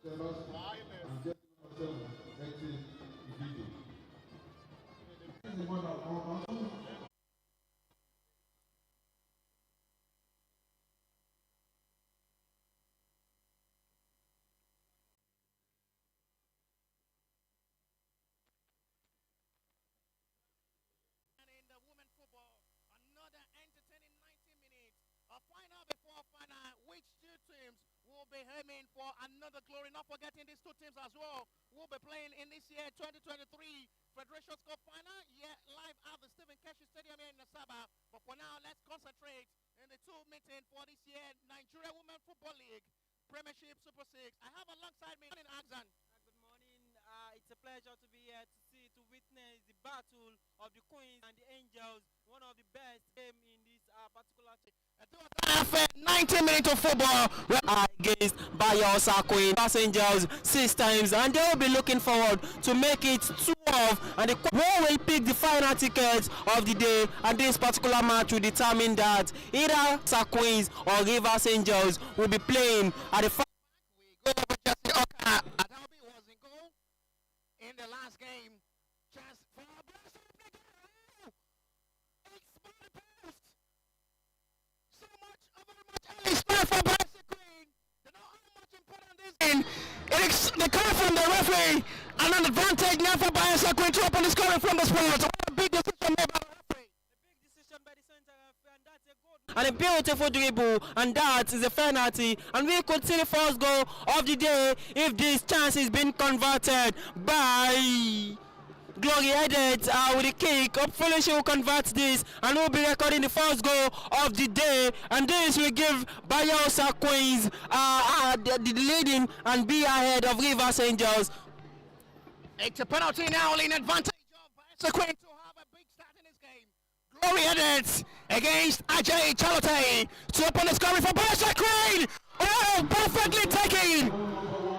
In the women football, another entertaining 90 minutes. A final before final, which two teams will be aiming for another glory. Not forgetting these two teams as well will be playing in this year 2023 Federation Cup final. Yeah, live at the Stephen Keshi Stadium here in Nasaba. But for now, let's concentrate in the two meeting for this year Nigeria Women Football League Premiership Super 6. I have alongside me in Axan. Good morning. It's a pleasure to be here to witness the battle of the Queens and the Angels, one of the best game in this particular team. 90 minutes of football Against Bayelsa Queens, Angels 6 times, and they will be looking forward to make it 12, and the who will pick the final tickets of the day, and this particular match will determine that either Queens or Rivers Angels will be playing at the final. We go over Jesse Oka. Adobe was in goal in the last game. Just for a burst of the goal. It's by the post. So much, very much early start for Bayelsa Queen. They know how much important this game. They come from the referee, and an advantage now for Bayelsa Queen to open the scoring from the spot. What a big decision made by the referee. A big decision by the center referee, and that's a good. And a beautiful dribble, and that is a penalty, and we could see the first goal of the day if this chance is being converted by Glory headed with a kick. Hopefully she will convert this, and we'll be recording the first goal of the day, and this will give Bayelsa Queens the leading and be ahead of Rivers Angels. It's a penalty now in advantage of Bayelsa Queens to have a big start in this game. Glory headed against Ajay Chalote to open the scoring for Bayelsa Queen. Oh, perfectly taken.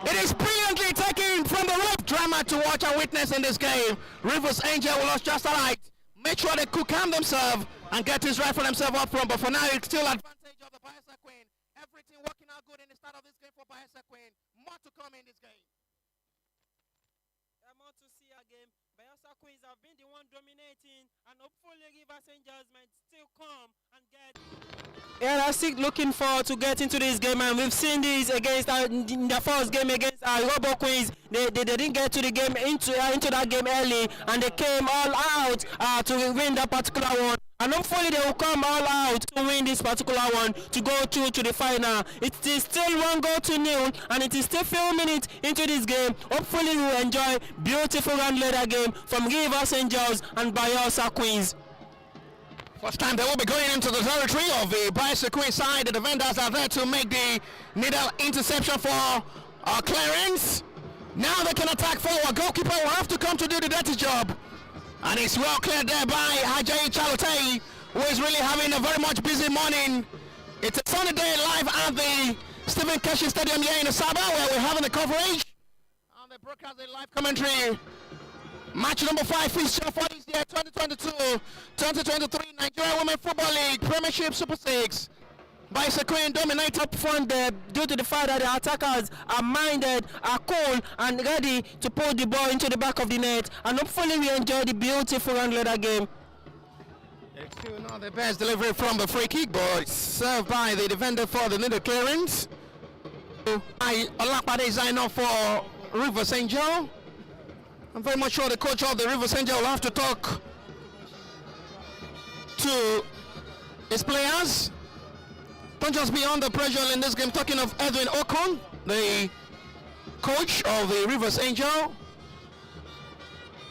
It is brilliantly taken from the rope. Drama to watch and witness in this game. Rivers Angel will lost just alright. Make sure they could calm themselves and get this right for themselves up front. But for now, it's still advantage of the Bayelsa Queen. Everything working out good in the start of this game for Bayelsa Queen. More to come in this game. More to see a game. Bayelsa Queens have been the one dominating, and hopefully Rivers Angels might still come and get. Yeah, I'm still looking forward to get into this game, and we've seen this against in the first game against Robo Queens. They didn't get to the game into that game early, and they came all out to win that particular one. And hopefully they will come all out to win this particular one to go through to the final. It is still 1-0, and it is still few minutes into this game. Hopefully we will enjoy beautiful round leader game from Rivers Angels and Bayelsa Queens. First time they will be going into the territory of the Bayelsa Queen side. The defenders are there to make the needle interception for clearance. Now they can attack forward. Goalkeeper will have to come to do the dirty job. And it's well cleared there by Ajay Chalote, who is really having a very much busy morning. It's a sunny day live at the Stephen Keshi Stadium here in Asaba, where we're having the coverage. And they broadcast a live commentary. Match number 5 fixture for this year 2022-2023 Nigeria Women Football League Premiership Super 6. Bayelsa Queen dominate up front there due to the fact that the attackers are minded, are cool, and ready to put the ball into the back of the net. And hopefully we enjoy the beautiful round leader game. It's still not the best delivery from the free kick, but it's served by the defender for the needle clearance. Olapade is signing off for Rivers Angel. I'm very much sure the coach of the Rivers Angel will have to talk to his players. Don't just be under pressure in this game. Talking of Edwin Okon, the coach of the Rivers Angel,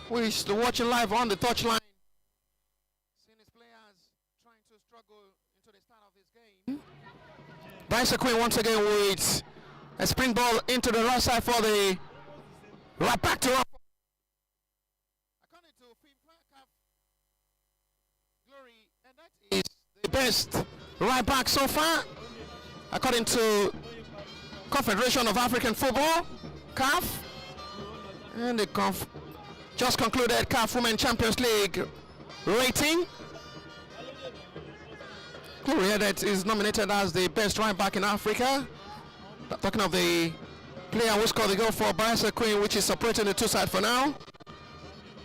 who is watching live on the touchline. Seeing his players trying to struggle into the start of this game. Bayelsa Queen once again with a sprint ball into the right side for the right back to up. According to FIFA Glory, and that is the best right back so far, according to Confederation of African Football, CAF, and the just concluded CAF Women Champions League rating. Gloria that is nominated as the best right back in Africa. Talking of the Player who scored the goal for Bayelsa Queen, which is separating the two sides for now.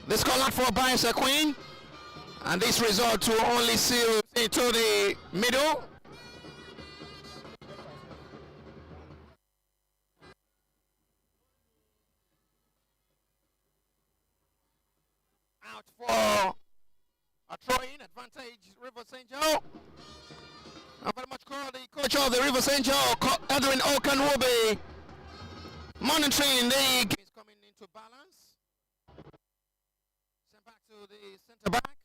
They score out for Bayelsa Queen, and this result will only seal into the middle. Out for a throw-in advantage, River St. Joe. I very much call the coach of the River St. Joe, Edwin Okan, will be monitoring the game. Is coming into balance. Sent back to the center back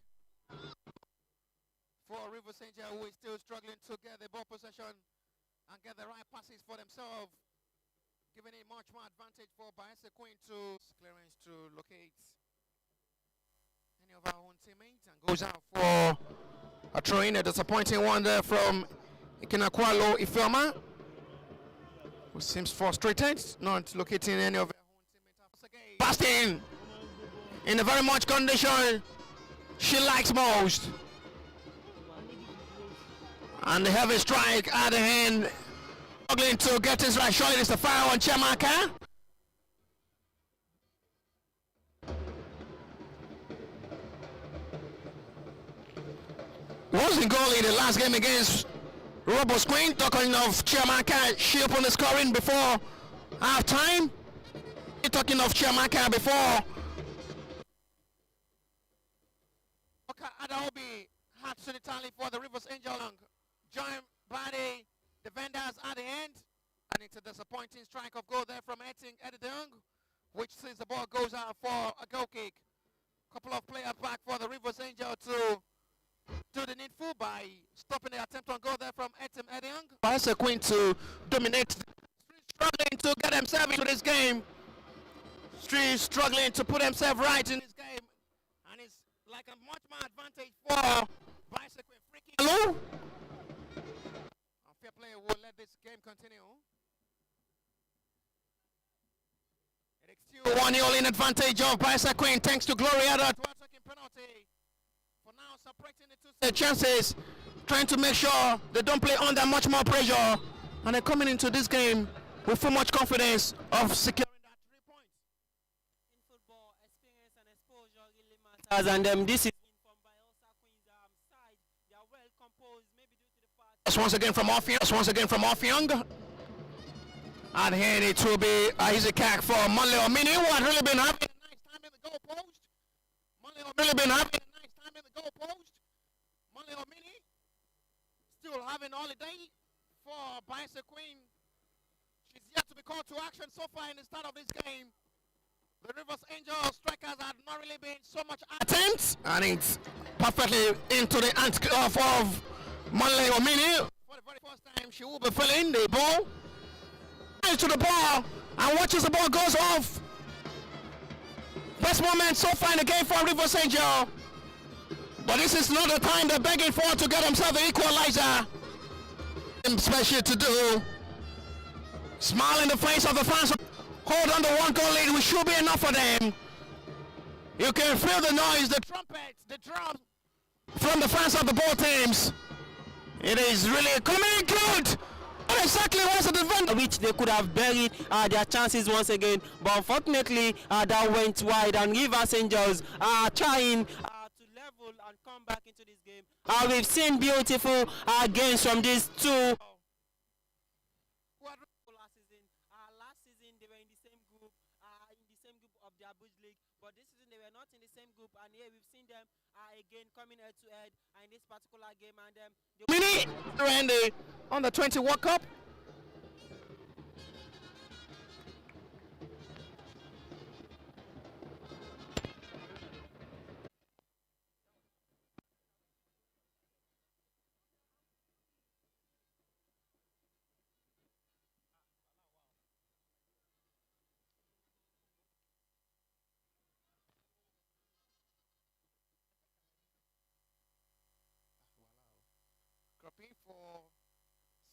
for River St. Joe, who is still struggling to get the ball possession and get the right passes for themselves, giving a much more advantage for Bayelsa Queen to clearance to locate any of our own teammates and goes out for a throw-in, a disappointing one there from Ikinakwalo Ifeoma, who seems frustrated, not locating any of their own teammates. Passing in a very much condition she likes most. And the heavy strike at the hand, struggling to get his right shot. It is the foul on Chiamaka. Was in goal in the last game against Robos Queen. Talking of Chiamaka, she opened the scoring before half time. Talking of Chiamaka before Adaobi had to the tally for the Rivers Angel, joined by the defenders at the end, and it's a disappointing strike of goal there from Eting Edidung, which since the ball goes out for a goal kick. Couple of players back for the Rivers Angel to do the needful by stopping the attempt on goal there from Etim Edidung. Bayelsa Queen to dominate, struggling to get themselves into this game. Street struggling to put themselves right in this game, and it's like a much more advantage for Bayelsa Queen. Free kick. Hello? Fair play will let this game continue. It is still 1-0 in advantage of Bayelsa Queen thanks to Gloria that penalty. For now, separating the two chances, trying to make sure they don't play under much more pressure, and they're coming into this game with so much confidence of securing that 3 points. In football, experience and exposure really matters, and this is from Bayelsa Queen's side. They are well composed, maybe due to the fact. Once again from off young. And here it will be a easy kick for Monle Omini, who had really been having a nice time in the goal post. Monle Omini been having a nice time in the goal post. Monle Omini still having holiday for Bayelsa Queen. She's yet to be called to action so far in the start of this game. The Rivers Angel strikers had not really been so much attempts, and it's perfectly into the hands of Monle Omini. For the very first time, she will be filling the ball to the ball and watches the ball goes off. Best moment so far in the game for Rivers Angel, but this is not the time they're begging for to get themselves the equalizer. Special to do. Smile in the face of the fans. Hold on the 1-goal lead, which should be enough for them. You can feel the noise, the trumpets, the drums from the fans of the both teams. It is really coming good. Exactly what's the defender, which they could have buried their chances once again, but unfortunately that went wide, and Rivers Angels are trying to level and come back into this game. We've seen beautiful games from these two. Last season they were in the same group of the Abuja League, but this season they were not in the same group, and here we've seen them again coming head to head in this particular game, and the on the 20 World Cup. For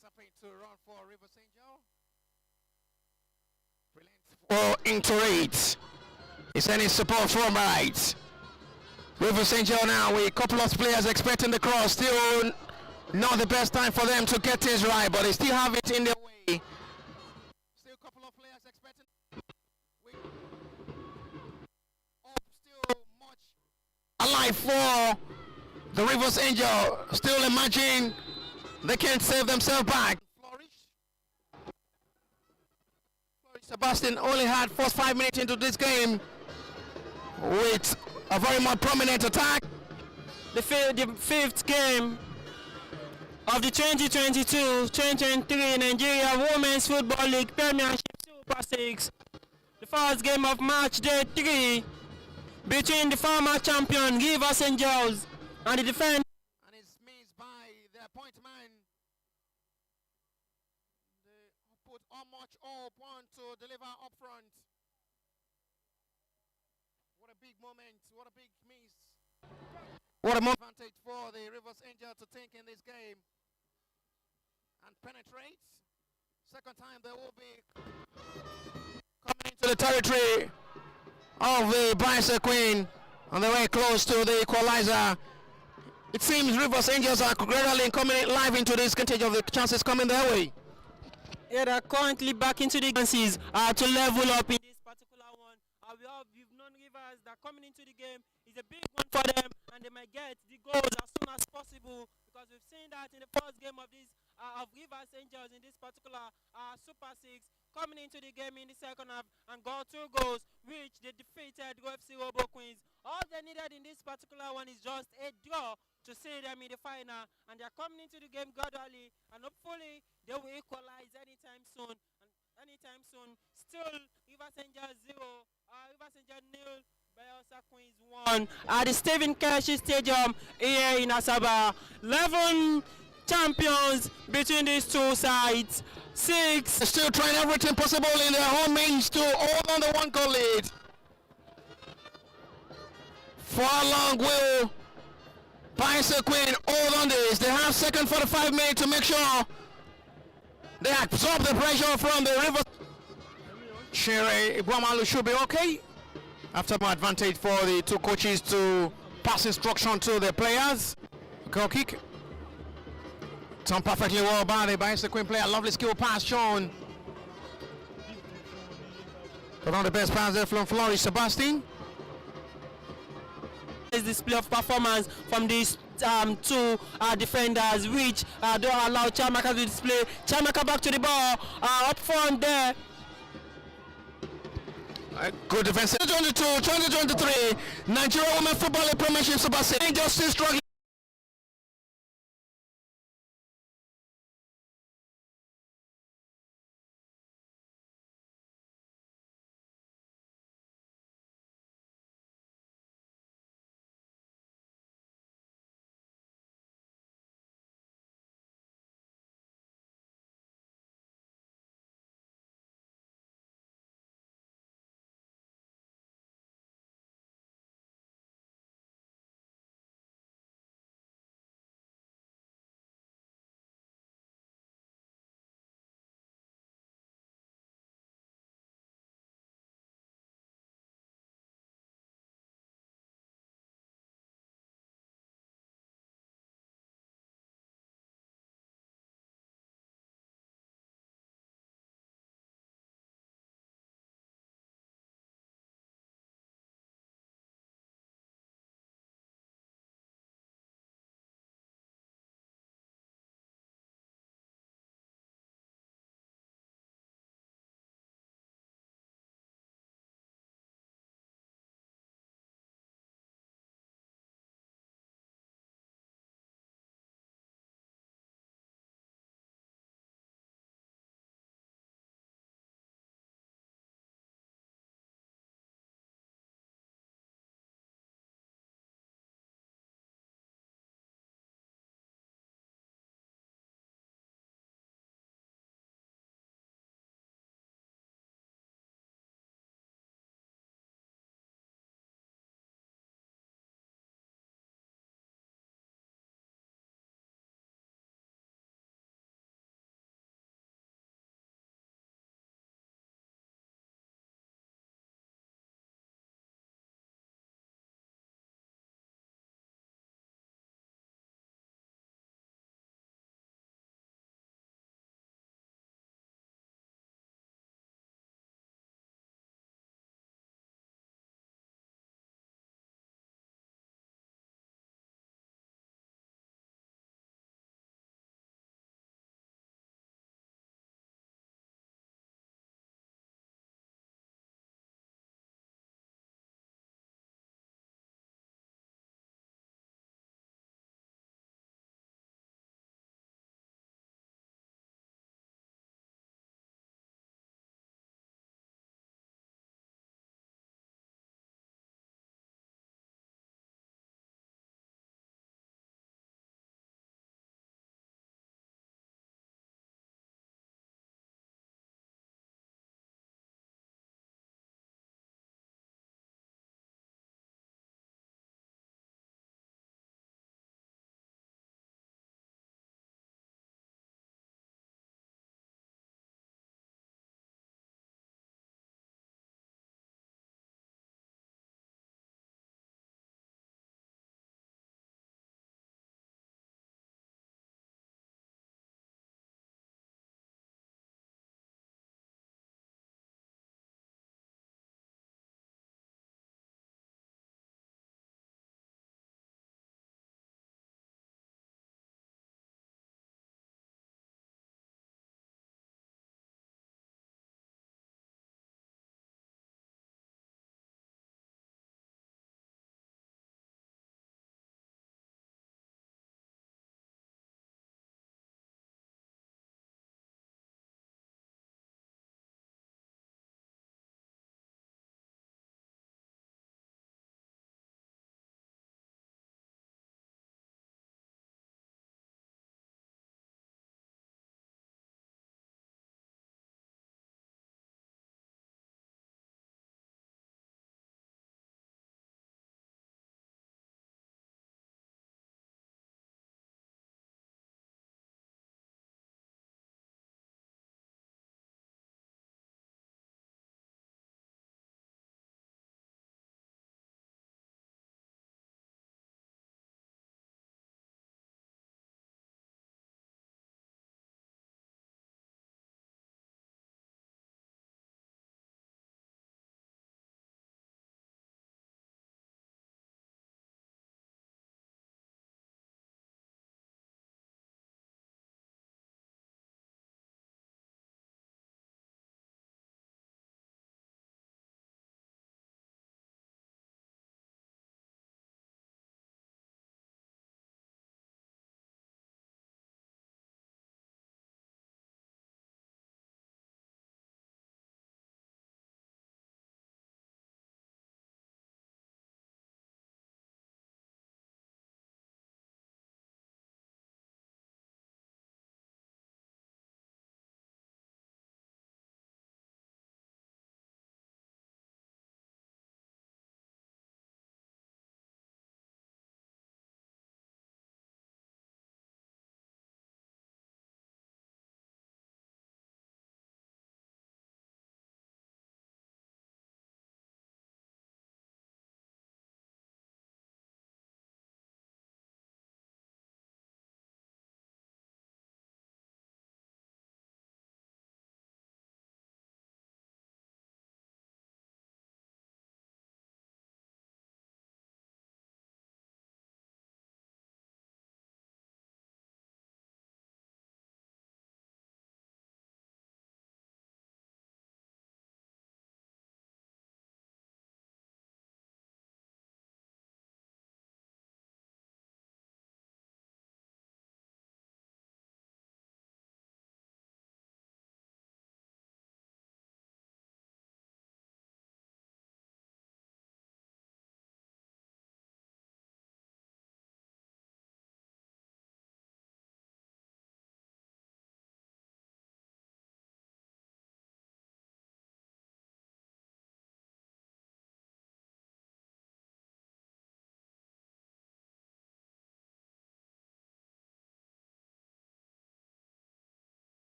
something to run for Rivers Angel. Brilliant. For into it. He's any support from right. Rivers Angel now with a couple of players expecting the cross. Still not the best time for them to get things right, but they still have it in their way. Still a couple of players expecting. by 4. The Rivers Angel still emerging. They can't save themselves back. Sebastian only had first 5 minutes into this game with a very much prominent attack. The fifth game of the 2022-2023 Nigeria Women's Football League Premiership Super 6. The first game of match day 3 between the former champion Rivers Angels and the defending. And it's missed by the point man. They put how much all want to deliver up front. What a big moment, what a big miss. What a moment advantage for the Rivers Angel to think in this game and penetrate. Second time they will be coming into the territory of the Bayelsa Queen on the way close to the equalizer. It seems Rivers Angels are gradually coming live into this contage of the chances coming their way. Yeah, they're currently back into the chances to level up in this particular one. We've known Rivers that coming into the game is a big one for them, and they might get the goals as soon as possible, because we've seen that in the first game of this of Rivers Angels in this particular Super 6, coming into the game in the second half and got 2 goals, which they defeated UFC Robo Queens. All they needed in this particular one is just a draw to see them in the final, and they're coming into the game gradually, and hopefully they will equalize anytime soon. Still, Rivers Angels 0, Rivers Angels 0, Bayelsa Queens 1 at the Stephen Keshi Stadium here in Asaba. 11 champions between these two sides. 6 still trying everything possible in their home means to hold on the 1-goal lead. For how long will Bayelsa Queen hold on this? They have second 45 minutes to make sure they absorb the pressure from the River. Shere Ibrahim should be okay. After my advantage for the two coaches to pass instruction to the players. Goal kick. Done perfectly well by the Bayelsa Queen player. Lovely skill pass shown. But on the best pass there from Flourish Sebastian. Display of performance from these two defenders, which don't allow Chamaka to display. Chamaka back to the ball, up front there. Good defense. 2022-2023 Nigeria Women Football League Premiership Super 6. Angels still struggling.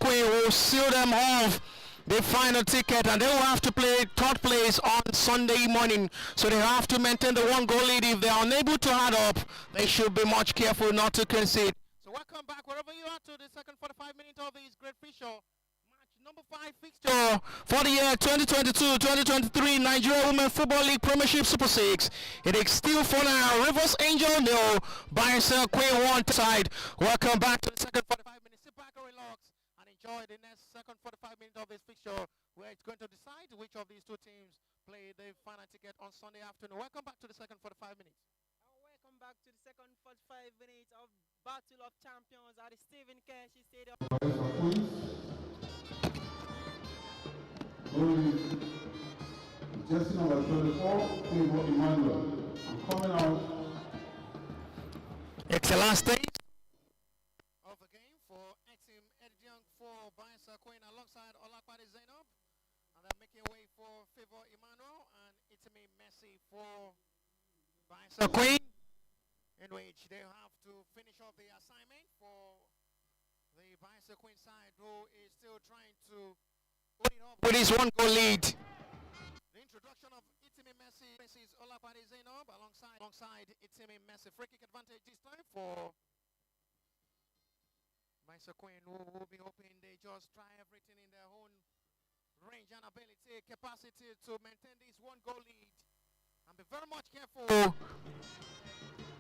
Queen will seal them off the final ticket, and they will have to play third place on Sunday morning. So they have to maintain the one goal lead. If they are unable to add up, they should be much careful not to concede. So welcome back wherever you are to the second 45 minutes of this great fixture. Number 5 fixture for the year 2022-2023 Nigeria Women Football League Premiership Super 6. It is still for now. Rivers Angel nil, Bayelsa Queen 1 side. Welcome back to the second 45 minutes. Sit back and relax and enjoy the next second 45 minutes of this fixture, where it's going to decide which of these two teams play the final ticket on Sunday afternoon. Welcome back to the second 45 minutes. Welcome back to the second 45 minutes of Battle of Champions at the Stephen Keshi Stadium. Jersey number 24, Favor Emmanuel. I'm coming out. It's the last stage of the game for Exim Edidiang for Bayelsa Queen alongside Olakwade Zainab. And they're making way for Favor Emmanuel and Itimi Messi for Bayelsa Queen, in which they have to finish off the assignment for the Bayelsa Queen side, who is still trying to put it up with his one goal lead. The introduction of Itimi Messi's Olakwade Zainab alongside Itimi Messi. Free kick advantage this time for Bayelsa Queen, who will be hoping they just try everything in their own range and ability, capacity to maintain this one goal lead. And be very much careful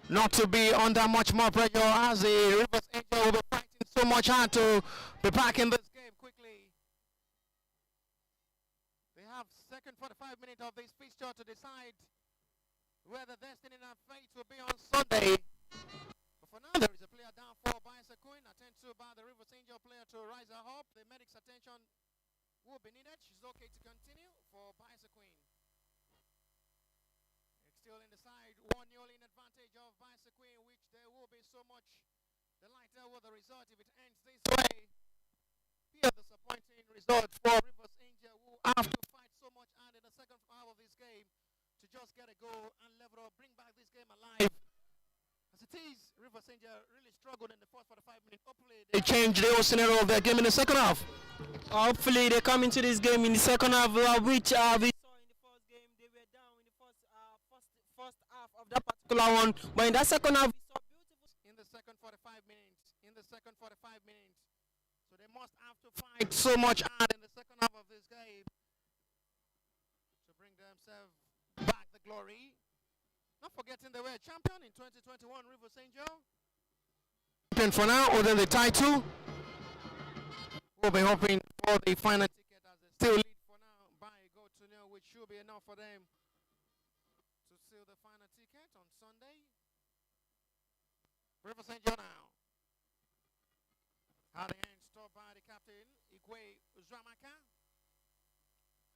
not to be under much more pressure, as the Rivers Angel will be fighting so much hard to be back in this game quickly. They have second 45 minutes of this fixture to decide where the destiny and fate will be on Sunday. But for now, there is a player down for Bayelsa Queen, attended to by the Rivers Angel player to rise her up. The medic's attention will be needed. She's okay to continue for Bayelsa Queen. Still in the side, 1-0 in advantage of Bayelsa Queen, which there will be so much delighted with the result if it ends this way. Here, disappointing result for Rivers Angel, who have to fight so much hard in the second half of this game to just get a goal and level up, bring back this game alive. As it is, Rivers Angel really struggled in the first 45 minutes. Hopefully, they change the whole scenario of their game in the second half. Hopefully, they come into this game in the second half, which we saw in the first game. They were down in the first half of that particular one, but in that second half, we saw beautiful in the second 45 minutes. So they must have to fight so much hard in the second half of this game to bring themselves back the glory. Not forgetting they were champion in 2021, Rivers Angel. Champion for now, or then the title. We'll be hoping for the final ticket, as they still lead for now by a goal to nil, which should be enough for them to seal the final ticket on Sunday. Rivers Angel now. How the hand stopped by the captain, Igwe Uzramaka.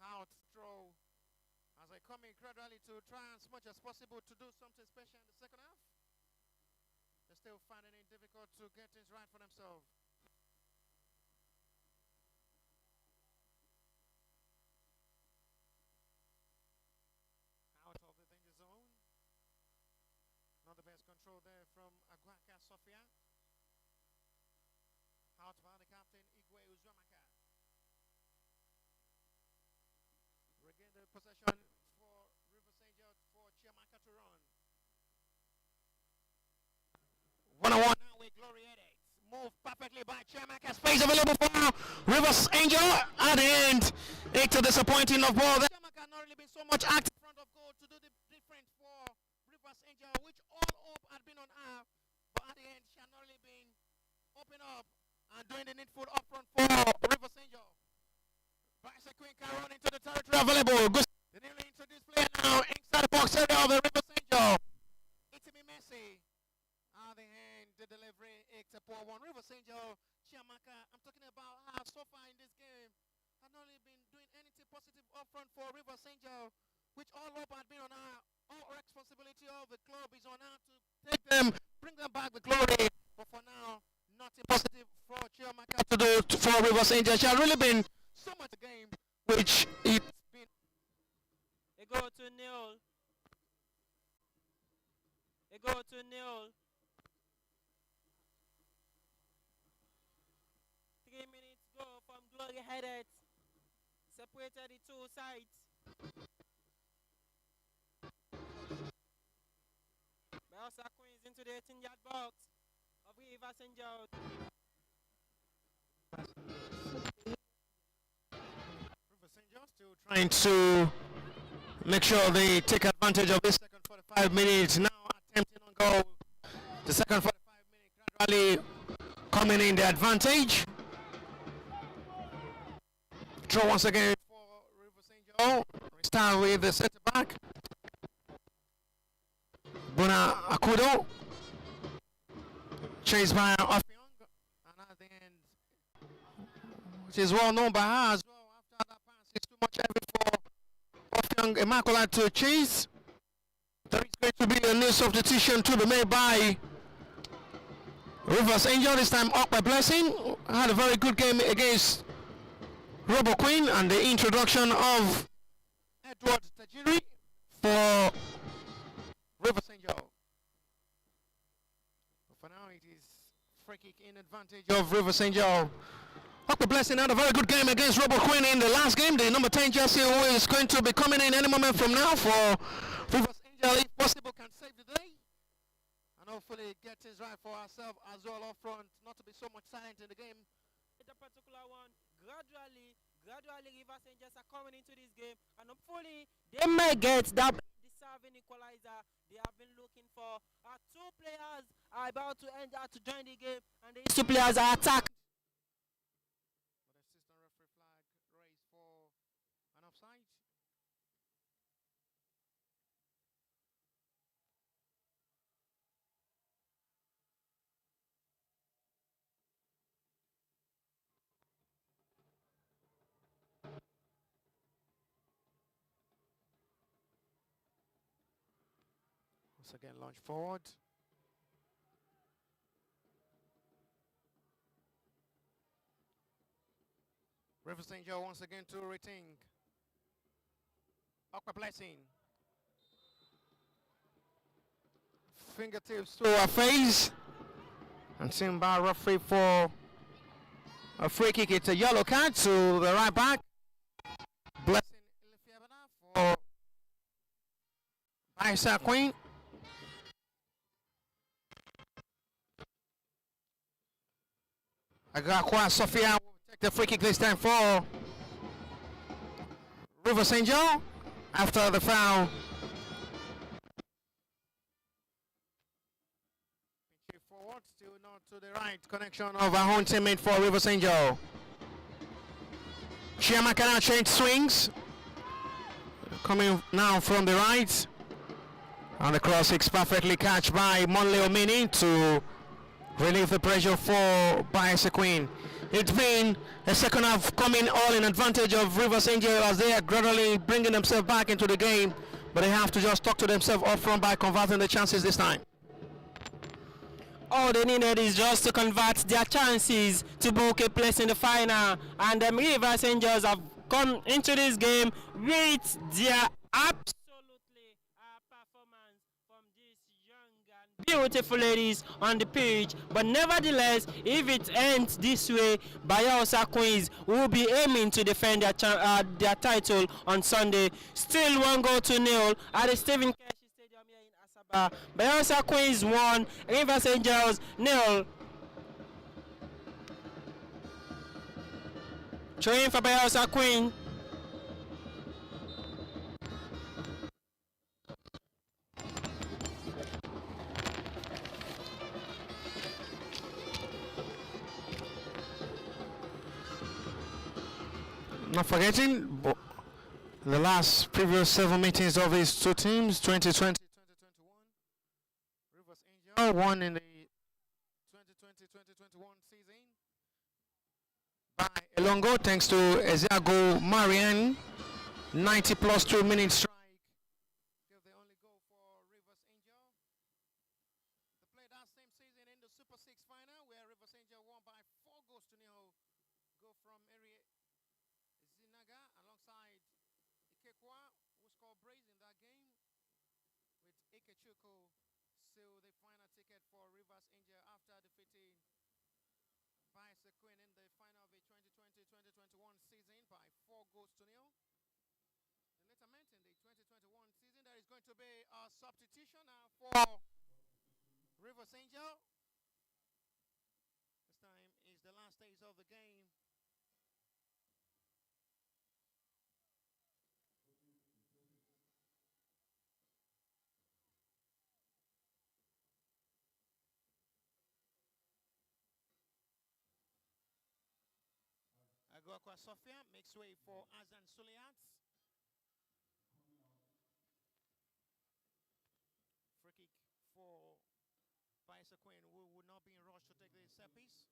Out throw as they come in gradually to try as much as possible to do something special in the second half. They're still finding it difficult to get things right for themselves. Out of the danger zone. Not the best control there from Agwaka Sofia. Out by the captain, Igwe Uzramaka. Regain the possession for Rivers Angel for Chiamaka to run. 1-on-1 now with Glory Edits. Move perfectly by Chiamaka. Space available for Rivers Angel at the end. It's a disappointing of ball. Chiamaka not really been so much active in front of goal to do the difference for Rivers Angel, which all hope had been on her. But at the end, she had not really been open up and doing the needful up front for Rivers Angel. Bayelsa Queen can run into the territory available. The newly introduced player now inside the box area of the Rivers Angel. Itimi Messi. The hand, the delivery, it's a poor one. Rivers Angel, Chiamaka, I'm talking about how so far in this game had not really been doing anything positive up front for Rivers Angel, which all up had been on her. All responsibility of the club is on her to take them, bring them back the glory. But for now, nothing positive for Chiamaka to do for Rivers Angel. She has really been so much a game, which it's been. They go to nil. 3 minutes go. slowly headed, separated the two sides. Bayelsa Queens into the 18-yard box of River St. George. River St. George still trying to make sure they take advantage of this second 45 minutes. Now attempting on goal. The second 45 minutes gradually coming in the advantage. Draw once again for River St. George. We start with the centre back. Bona Akudo. Chased by Offiong. And at the end, which is well known by her as well. After that pass, it's too much heavy for Offiong Immaculate to chase. There is going to be a new substitution to be made by Rivers Angel. This time up by Blessing. Had a very good game against Robo Queen, and the introduction of Edward Tajiri for Rivers Angel. But for now, it is free kick in advantage of Rivers Angel. Up by Blessing had a very good game against Robo Queen in the last game. The number 10 jersey who is going to be coming in any moment from now for Rivers Angel, if possible, can save the day. And hopefully get things right for ourselves as well up front, not to be so much silent in the game. The particular one, gradually Rivers Angels are coming into this game, and hopefully they may get that deserving equalizer they have been looking for. Two players are about to enter to join the game, and these two players are attacked. But assistant referee flag raised for an offside. Once again, launch forward. River St. Joe once again to retain. Aqua Blessing. Fingertips to her face. And seen by referee for a free kick. It's a yellow card to the right back. Blessing for Bayelsa Queen. Agakwa Sophia will take the free kick this time for River St. Joe after the foul. Forward, still not to the right. Connection of our own teammate for River St. Joe. Chiamakana change swings. Coming now from the right. And the cross is perfectly catched by Monleo Mini to relieve the pressure for Bayelsa Queen. It's been a second half coming all in advantage of River St. Joe as they are gradually bringing themselves back into the game, but they have to just talk to themselves up front by converting the chances this time. All they needed is just to convert their chances to book a place in the final, and the River St. Joe have come into this game with their absolutely performance from these young and beautiful ladies on the pitch. But nevertheless, if it ends this way, Bayelsa Queens will be aiming to defend their title on Sunday. Still 1-0 at the Stephen Keshi Stadium here in Asaba. Bayelsa Queens 1, River St. Joe 0. Throwing for Bayelsa Queen. Not forgetting the last previous 7 meetings of these two teams, 2020-2021. Rivers Angel won in the 2020-2021 season by Elongo thanks to Eziago Marian. 90 plus 2 minute strike. Give the only goal for Rivers Angel. They played that same season in the Super 6 final where Rivers Angel won by 4-0. Go from area Zinaga alongside Ikekwa, who scored brace in that game, with Ikechuku seal the final ticket for Rivers Angel after defeating Bayelsa Queen in the final of the 2021 season by 4-0. The letterment in the 2021 season, there is going to be a substitution now for Rivers Angel. This time is the last days of the game. Agokwa Sofia makes way for Azan Suliat. Free kick for Bayelsa Queen, who would not be in rush to take the set piece.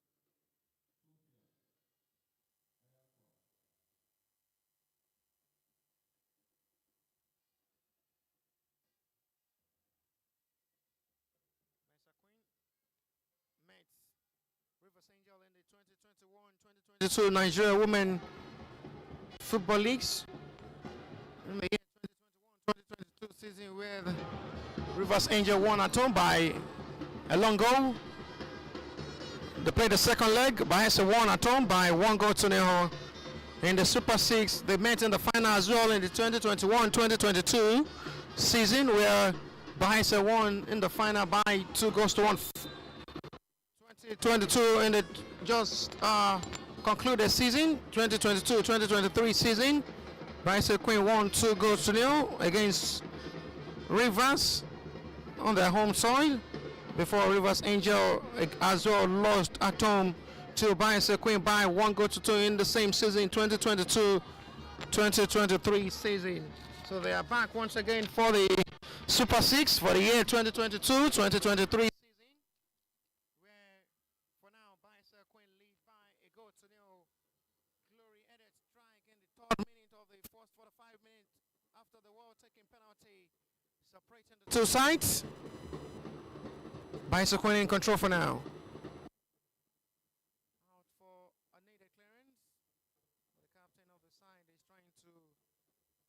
Bayelsa Queen met Rivers Angel in the 2021-2022 Nigeria Women Football Leagues. In the year 2021-2022 season, where Rivers Angel won at home by a long goal. They played the second leg. Bayelsa won at home by 1-0. In the Super 6, they met in the final as well in the 2021-2022 season, where Bayelsa won in the final by 2-1. 2022 in the just concluded season, 2022-2023 season, Bayelsa Queen won 2-0 against Rivers on their home soil, before Rivers Angel as well lost at home to Bayelsa Queen by 1-2 in the same season, 2022-2023 season. So they are back once again for the Super 6 for the year 2022-2023 season, where for now Bayelsa Queen lead by 1-0. Glory added strike in the 3rd minute of the first 45 minutes after the world-taking penalty separating the two sides. Bayelsa Queen in control for now. Out for a needed clearance. The captain of the side is trying to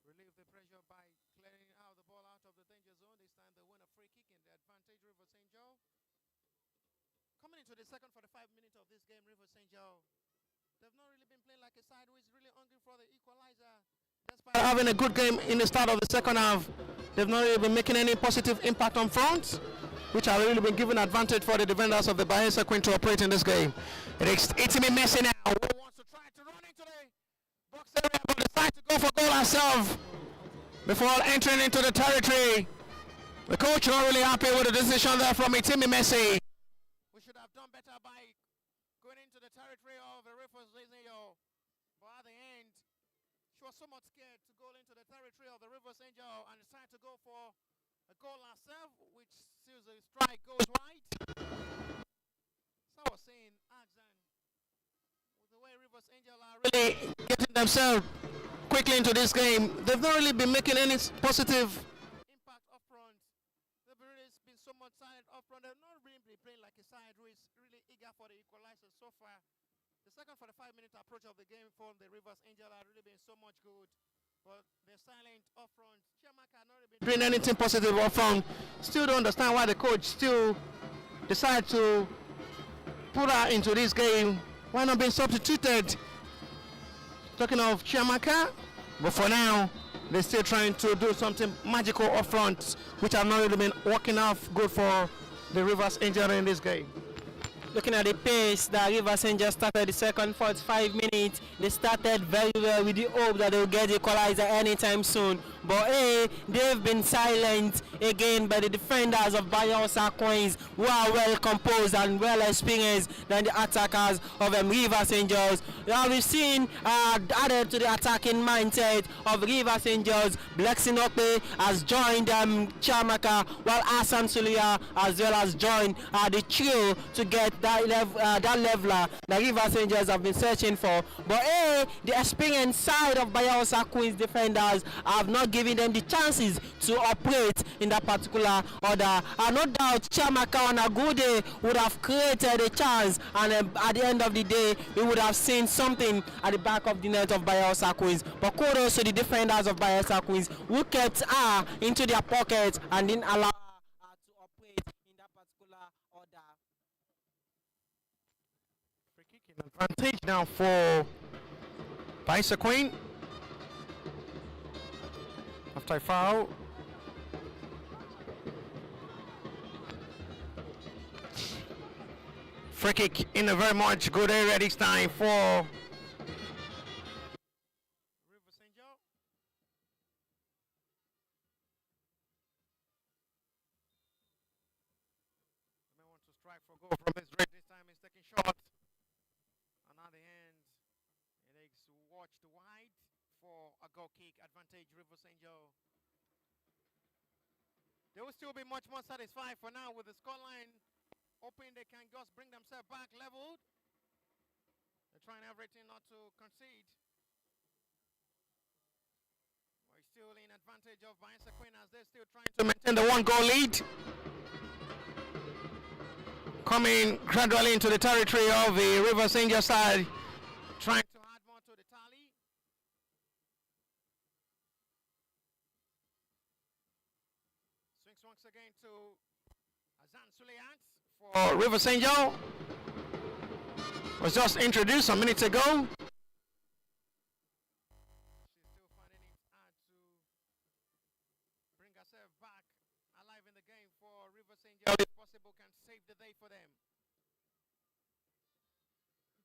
relieve the pressure by clearing out the ball out of the danger zone. This time they win a free kick in the advantage Rivers Angel. Coming into the second 45 minutes of this game, Rivers Angel, they've not really been playing like a side who is really hungry for the equalizer. Despite having a good game in the start of the second half, they've not really been making any positive impact on front, which have really been giving advantage for the defenders of the Bayelsa Queen to operate in this game. It's Messi now, who wants to try to run into the box area, but decides to go for goal herself before entering into the territory. The coach not really happy with the decision there from Messi. We should have done better by going into the territory of the Rivers Angel, but at the end, she was somewhat scared to go into the territory of the Rivers Angel and decided to go for a goal herself, which sees the strike goes wide. So I was saying, Axan, with the way Rivers Angel are really getting themselves quickly into this game, they've not really been making any positive impact up front. They've really been somewhat silent up front. They've not really been playing like a side who is really eager for the equalizer so far. The second 45-minute approach of the game from the Rivers Angel has really been so much good, but they're silent up front. Chiamaka not really been doing anything positive up front. Still don't understand why the coach still decided to put her into this game. Why not being substituted? Talking of Chiamaka, but for now they're still trying to do something magical up front, which have not really been working out good for the Rivers Angel in this game. Looking at the pace that Rivers Angel started the second 45 minutes, they started very well with the hope that they will get the equalizer anytime soon. But they've been silent again by the defenders of Bayelsa Queens, who are well composed and well experienced than the attackers of Rivers Angels. Now we've seen added to the attacking mindset of Rivers Angels, Blexing Okpe has joined Chiamaka, while Hassan Sulia as well as joined the trio to get that leveler that Rivers Angels have been searching for. But the experienced side of Bayelsa Queens defenders have not given them the chances to operate in that particular order. And no doubt Chiamaka on a good day would have created a chance, and at the end of the day we would have seen something at the back of the net of Bayelsa Queens. But kudos to the defenders of Bayelsa Queens, who kept her into their pockets and didn't allow her to operate in that particular order. Free kick in advantage now for Bayelsa Queen. After a foul. Free kick in a very much good area this time for River St. Joe. May want to strike for goal from his red. This time he's taking shot. And at the end, it is watched wide for a goal kick advantage River St. Joe. They will still be much more satisfied for now with the scoreline. Hoping they can just bring themselves back leveled. They're trying everything not to concede. We're still in advantage of Bayelsa Queen as they're still trying to maintain the 1-goal lead. Coming gradually into the territory of the River St. Joe side, trying to add more to the tally. Swings once again to Azan Sulayat for River St. Joe. Was just introduced some minutes ago. She's still finding it hard to bring herself back alive in the game for River St. Joe. If possible, can save the day for them.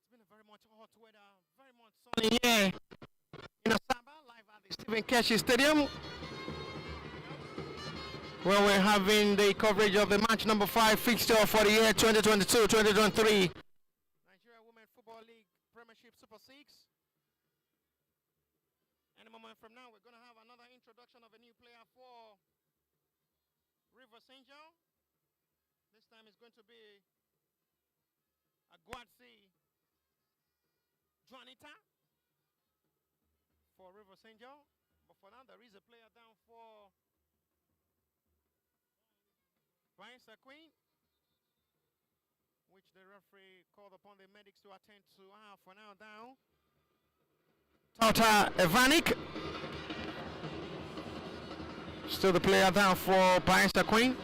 It's been a very much hot weather, very much sunny here in Asaba, live at the Stephen Keshi Stadium, where we're having the coverage of the match number 5 fixture for the year 2022-2023. Nigeria Women Football League Premiership Super 6. Any moment from now, we're going to have another introduction of a new player for River St. Joe. This time it's going to be Aguadsi Juanita for River St. Joe. But for now, there is a player down for Bayelsa Queen, which the referee called upon the medics to attend to. For now down, Tata Evanik. Still the player down for Bayelsa Queen.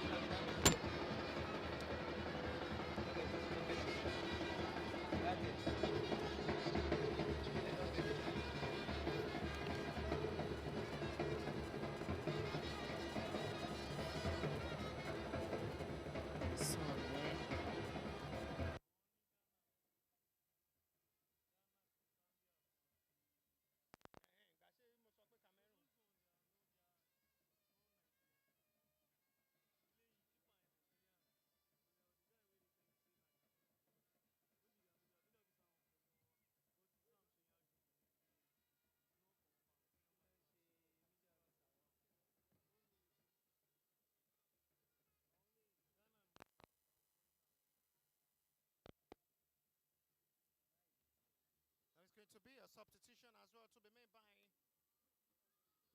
Going to be a substitution as well to be made by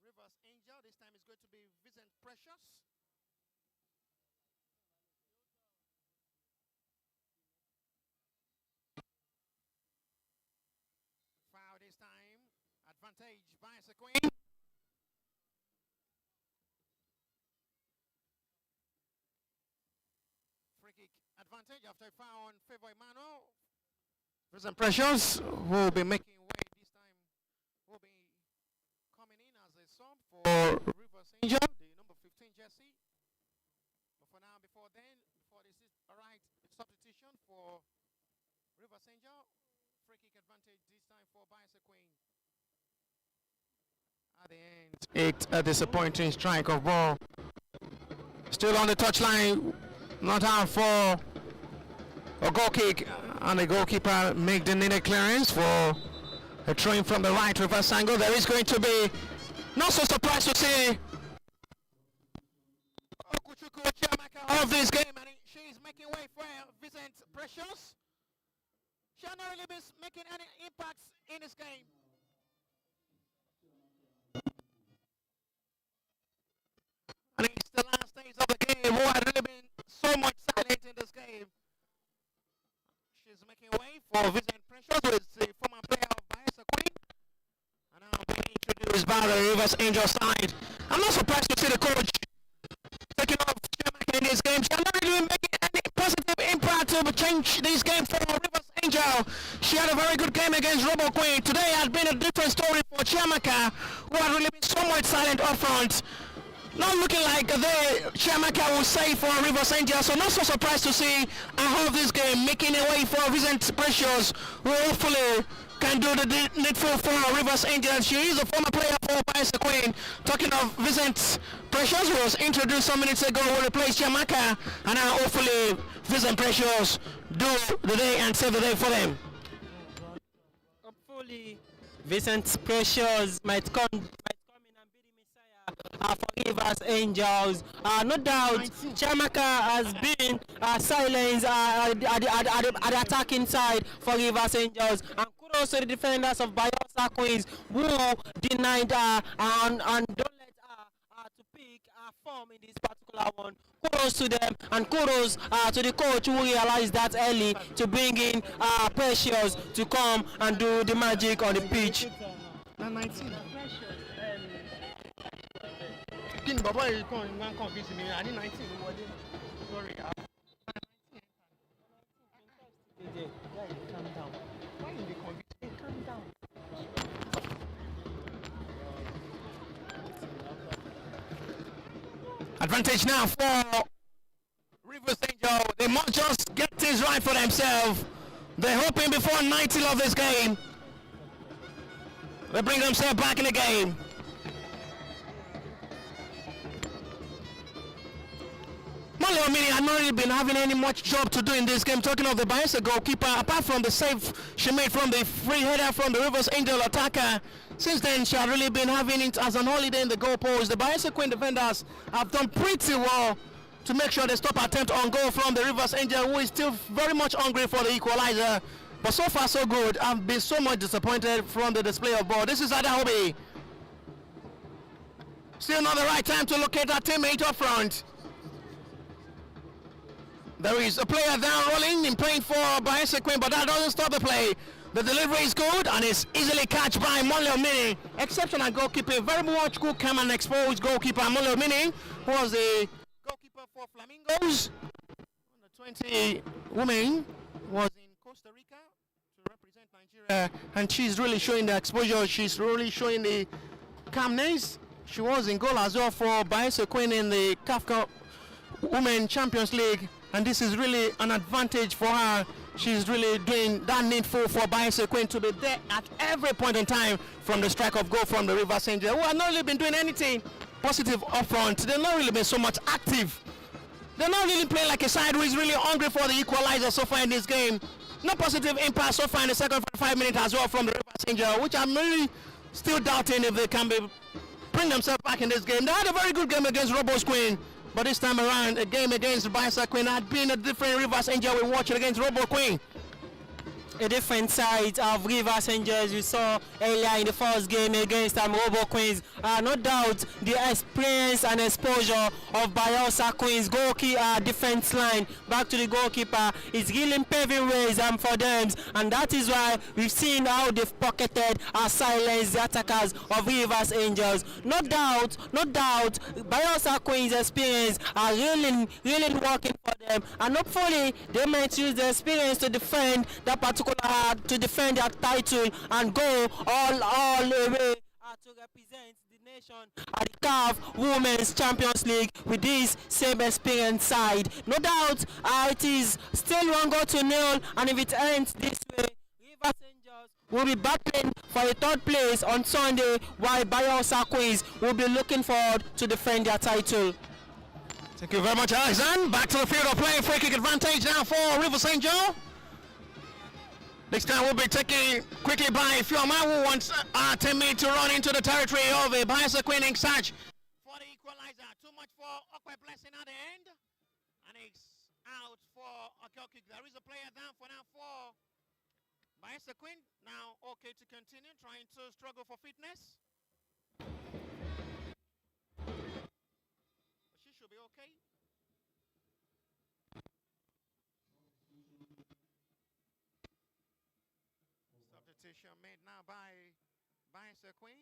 Rivers Angel. This time it's going to be Vincent Precious. Foul this time. Advantage Bayelsa Queen. Free kick advantage after a foul on favor Emmanuel. Vincent Precious will be making way this time, will be coming in as a sub for River St. Joe, the number 15 jersey. But for now, before this is a right substitution for River St. Joe. Free kick advantage this time for Bayelsa Queen. At the end, it's a disappointing strike of ball. Still on the touchline, not out for a goal kick, and the goalkeeper make the needed clearance for a throw from the right reverse angle. There is going to be, not so surprised to see Okuchukwu Chiamaka of this game, and she's making way for Vincent Precious. She has not really been making any impacts in this game. And it's the last days of the game, who had really been so much silent in this game. She's making way for Vincent Precious, who is the former player of Bayelsa Queen. And now being introduced by the Rivers Angel side. I'm not surprised to see the coach taking off in this game. She's not really making any positive impact to change this game for Rivers Angel. She had a very good game against Robo Queen. Today has been a different story for Chiamaka, who had really been somewhat silent up front. Not looking like Chiamaka will save for Rivers Angels, so not so surprised to see her of this game making a way for Vincent Precious, who hopefully can do the needful for Rivers Angels. She is a former player for Bayelsa Queen. Talking of Vincent Precious, was introduced some minutes ago, who replaced Chiamaka, and now hopefully Vincent Precious do the day and save the day for them. Hopefully, Vincent Precious might come in and be the Messiah for Rivers Angels. No doubt, Chiamaka has been silenced at the attacking side for Rivers Angels. And kudos to the defenders of Bayelsa Queens who denied her and don't let her to pick her form in this particular one. Kudos to them, and kudos to the coach who realized that early to bring in Precious to come and do the magic on the pitch. 19. King Baba, you can't convince me. I need 19. Sorry. Calm down. Why you convince me? Calm down. Advantage now for Rivers Angel. They must just get things right for themselves. They're hoping before 90 of this game they bring themselves back in the game. Molly Mini had not really been having any much job to do in this game. Talking of the Bayelsa goalkeeper, apart from the save she made from the free header from the Rivers Angel attacker, since then she had really been having it as an holiday in the goalpost. The Bayelsa Queen defenders have done pretty well to make sure they stop attempt on goal from the Rivers Angel, who is still very much hungry for the equalizer. But so far so good. I've been so much disappointed from the display of ball. This is Adahobi. Still not the right time to locate our teammate up front. There is a player down rolling and playing for Bayelsa Queen, but that doesn't stop the play. The delivery is good and is easily catched by Molly Mini. Exceptional goalkeeper, very much good, calm and exposed goalkeeper. Molly Mini was the goalkeeper for Flamingos. The 20 women was in Costa Rica to represent Nigeria, and she's really showing the exposure. She's really showing the calmness. She was in goal as well for Bayelsa Queen in the CAF Cup Women Champions League, and this is really an advantage for her. She's really doing that needful for Bayelsa Queen to be there at every point in time from the strike of goal from the Rivers Angel, who have not really been doing anything positive up front. They've not really been so much active. They're not really playing like a side who is really hungry for the equalizer so far in this game. No positive impact so far in the second 5 minutes as well from the Rivers Angel, which I'm really still doubting if they can bring themselves back in this game. They had a very good game against Robo's Queen, but this time around, a game against Bayelsa Queen had been a different Rivers Angel we watched against Robo Queen. A different side of Rivers Angels we saw earlier in the first game against Robo Queens. No doubt the experience and exposure of Bayelsa Queens goalkeeper defense line back to the goalkeeper is really paving ways for them, and that is why we've seen how they've pocketed and silenced the attackers of Rivers Angels. No doubt Bayelsa Queens experience are really working for them, and hopefully they might use the experience to defend that particular to defend their title and go all the way to represent the nation at the CAF Women's Champions League with this same experienced side. No doubt it is still 1-0, and if it ends this way, Rivers Angels will be battling for the third place on Sunday, while Bayelsa Queens will be looking forward to defend their title. Thank you very much, Alexander. Back to the field of play. Free kick advantage now for Rivers Angel. This time we'll be taken quickly by Fioma, who wants our teammate to run into the territory of a Bayelsa Queen in search for the equalizer. Too much for Okwe Blessing at the end. And it's out for a goal kick. There is a player down for now for Bayelsa Queen. Now okay to continue, trying to struggle for fitness. But she should be okay. Substitution made now by Bayelsa Queen.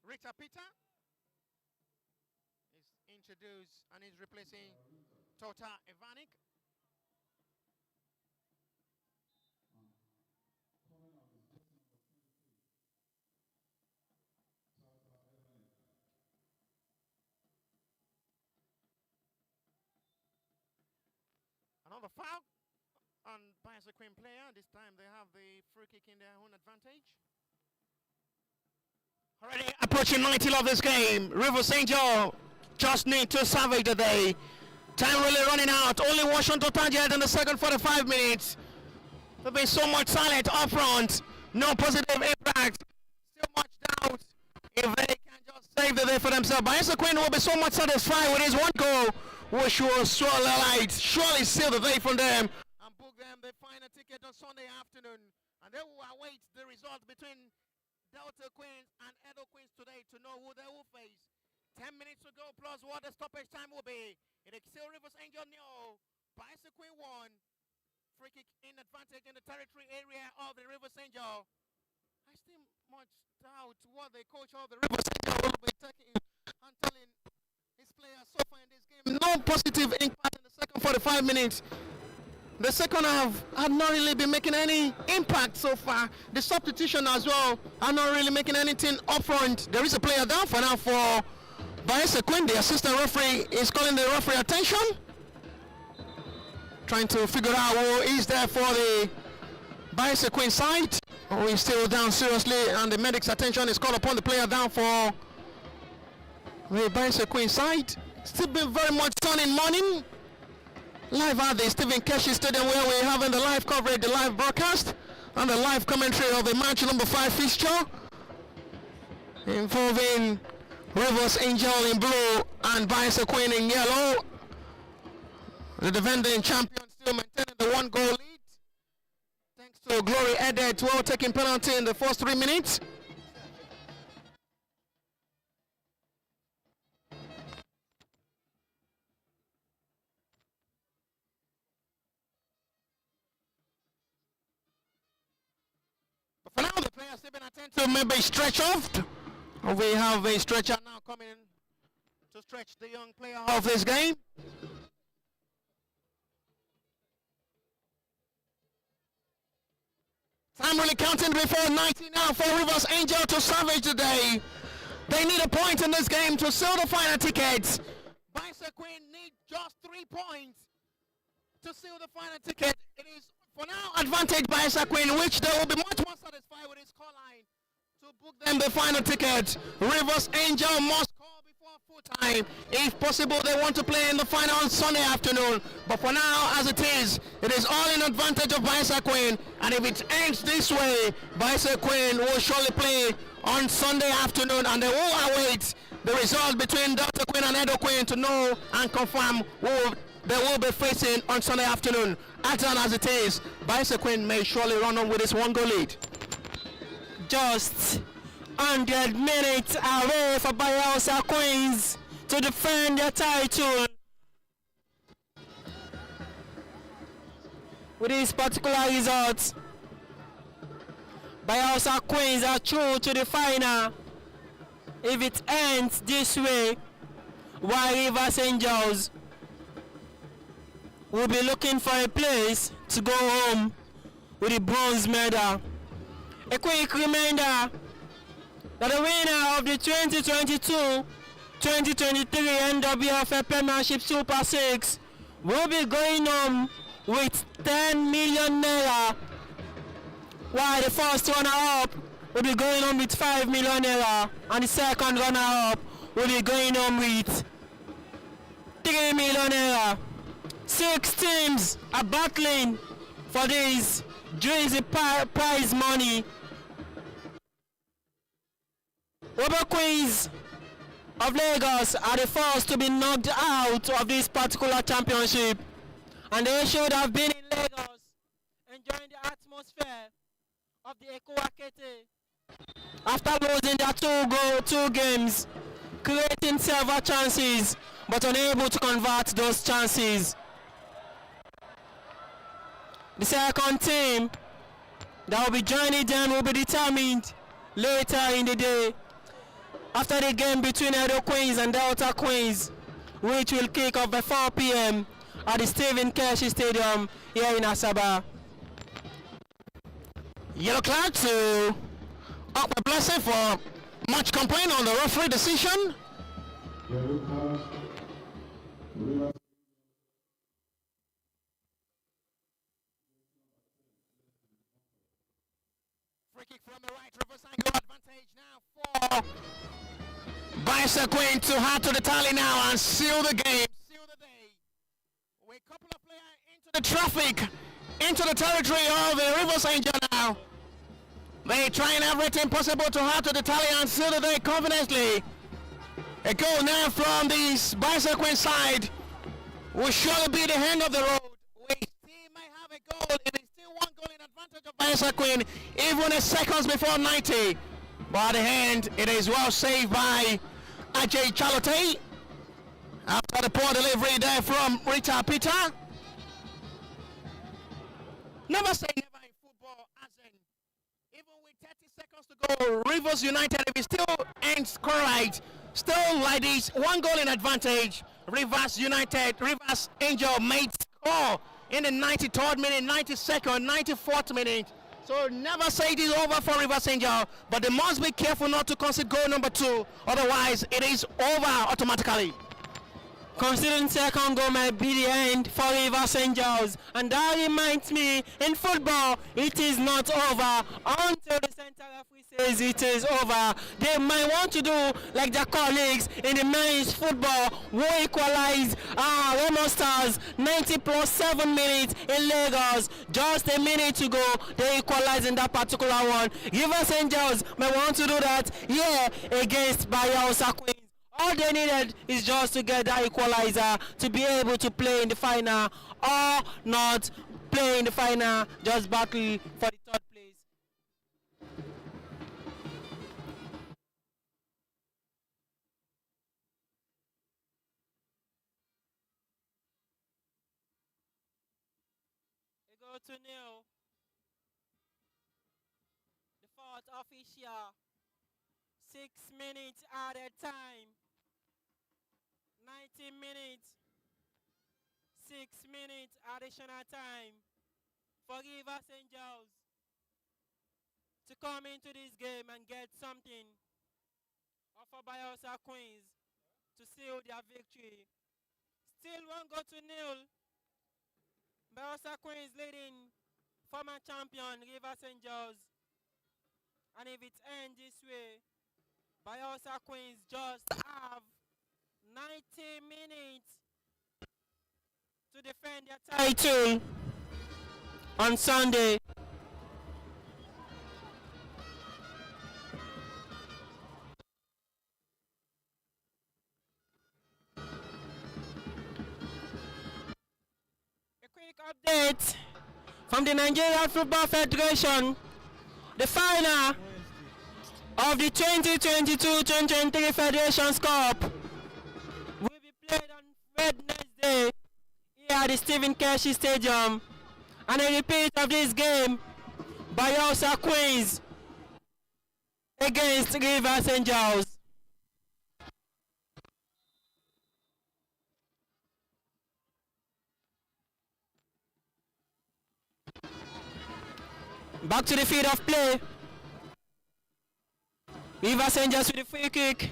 Rita Peter is introduced and is replacing Tota Ivanik. a foul on Bayelsa Queen player. This time they have the free kick in their own advantage. Already approaching 90 of this game. Rivers Angel just need to salvage the day. Time really running out. Only one shot to target in the second 45 minutes. There's been so much silent up front. No positive impact. Still much doubt if they can just save the day for themselves. Bayelsa Queen will be so much satisfied with his one goal, which will surely seal the day from them and book them the final ticket on Sunday afternoon. And they will await the result between Delta Queens and Edo Queens today to know who they will face. 10 minutes to go plus what the stoppage time will be. It is still Rivers Angel 0, Bayelsa Queen 1. Free kick in advantage in the territory area of the Rivers Angel. I still much doubt what the coach of the Rivers Angel will be taking and telling his players so far in this game. No positive impact in the second 45 minutes. The second half had not really been making any impact so far. The substitution as well are not really making anything up front. There is a player down for now for Bayelsa Queen. The assistant referee is calling the referee attention, trying to figure out who is there for the Bayelsa Queen side. Oh, he's still down seriously, and the medic's attention is called upon the player down for the Bayelsa Queen side. Still been very much sun in morning. Live at the Stephen Keshi Stadium, where we're having the live coverage, the live broadcast, and the live commentary of the match number 5 fixture involving Rivers Angel in blue and Bayelsa Queen in yellow. The defending champion still maintaining the 1-goal lead, thanks to Glory Edet, well taking penalty in the first 3 minutes. For now, the players have been attentive, maybe stretch off. We have a stretcher now coming to stretch the young player of this game. Time really counting before 90 now for Rivers Angel to salvage the day. They need a point in this game to seal the final tickets. Bayelsa Queen need just 3 points to seal the final ticket. It is for now advantage Bayelsa Queen, which they will be much more satisfied with his scoreline to book them the final ticket. Rivers Angel must score before full time. If possible, they want to play in the final on Sunday afternoon. But for now, as it is all in advantage of Bayelsa Queen. And if it ends this way, Bayelsa Queen will surely play on Sunday afternoon, and they will await the result between Delta Queen and Edo Queen to know and confirm who they will be facing on Sunday afternoon. As long as it is, Bayelsa Queen may surely run on with this 1-goal lead. Just 100 minutes away for Bayelsa Queens to defend their title. With this particular result, Bayelsa Queens are through to the final. If it ends this way, while Rivers Angels will be looking for a place to go home with the bronze medal. A quick reminder that the winner of the 2022-2023 NWFL Premiership Super 6 will be going home with 10 million naira, while the first runner-up will be going home with 5 million naira, and the second runner-up will be going home with 3 million naira. 6 teams are battling for this Jersey prize money. Rubber Queens of Lagos are the first to be knocked out of this particular championship, and they should have been in Lagos enjoying the atmosphere of the Eko-Akete after losing their 2 games, creating several chances but unable to convert those chances. The second team that will be joining them will be determined later in the day after the game between Edo Queens and Delta Queens, which will kick off by 4 p.m. at the Stephen Keshi Stadium here in Asaba. Yellow card to up a blessing for match complaint on the referee decision. Yellow card. Rivers kick from the right, reverse angle advantage now for Bayelsa Queen to add to the tally now and seal the game, seal the day. With a couple of players into the traffic, into the territory of the Rivers Angel now. They trying everything possible to add to the tally and seal the day confidently. A goal now from this Bayelsa Queen side will surely be the end of the road. We still may have a goal. It is still one goal in advantage of Bayelsa Queen, even a seconds before 90. But at the end, it is well saved by Ajay Chalote. After the poor delivery there from Rita Peter. Never say never in football, as in, even with 30 seconds to go, Rivers United, if it still ends correct, still like this, one goal in advantage. Rivers United, Rivers Angel made score in the 93rd minute, 92nd, 94th minute. So never say it is over for Rivers Angel, but they must be careful not to concede goal number 2, otherwise it is over automatically. Considering second goal might be the end for Rivers Angels, and that reminds me, in football, it is not over until the center referee says it is over. They might want to do like their colleagues in the men's football who equalize Remo Stars 90 plus 7 minutes in Lagos. Just a minute to go, they equalize in that particular one. Rivers Angels might want to do that here against Bayelsa Queens. All they needed is just to get that equalizer to be able to play in the final, or not play in the final, just battle for the 3rd place. They go to nil. The 4th official. 6 minutes at a time. 90 minutes, 6 minutes additional time for Rivers Angels to come into this game and get something, or for Bayelsa Queens to seal their victory. Still 1 goal to nil. Bayelsa Queens leading former champion Rivers Angels. And if it ends this way, Bayelsa Queens just have 90 minutes to defend their title on Sunday. A quick update from the Nigerian Football Federation. The final of the 2022-2023 Federations Cup will be played on Wednesday here at the Stephen Keshi Stadium. And a repeat of this game, Bayelsa Queens against Rivers Angels. Back to the field of play. Rivers Angels with a free kick.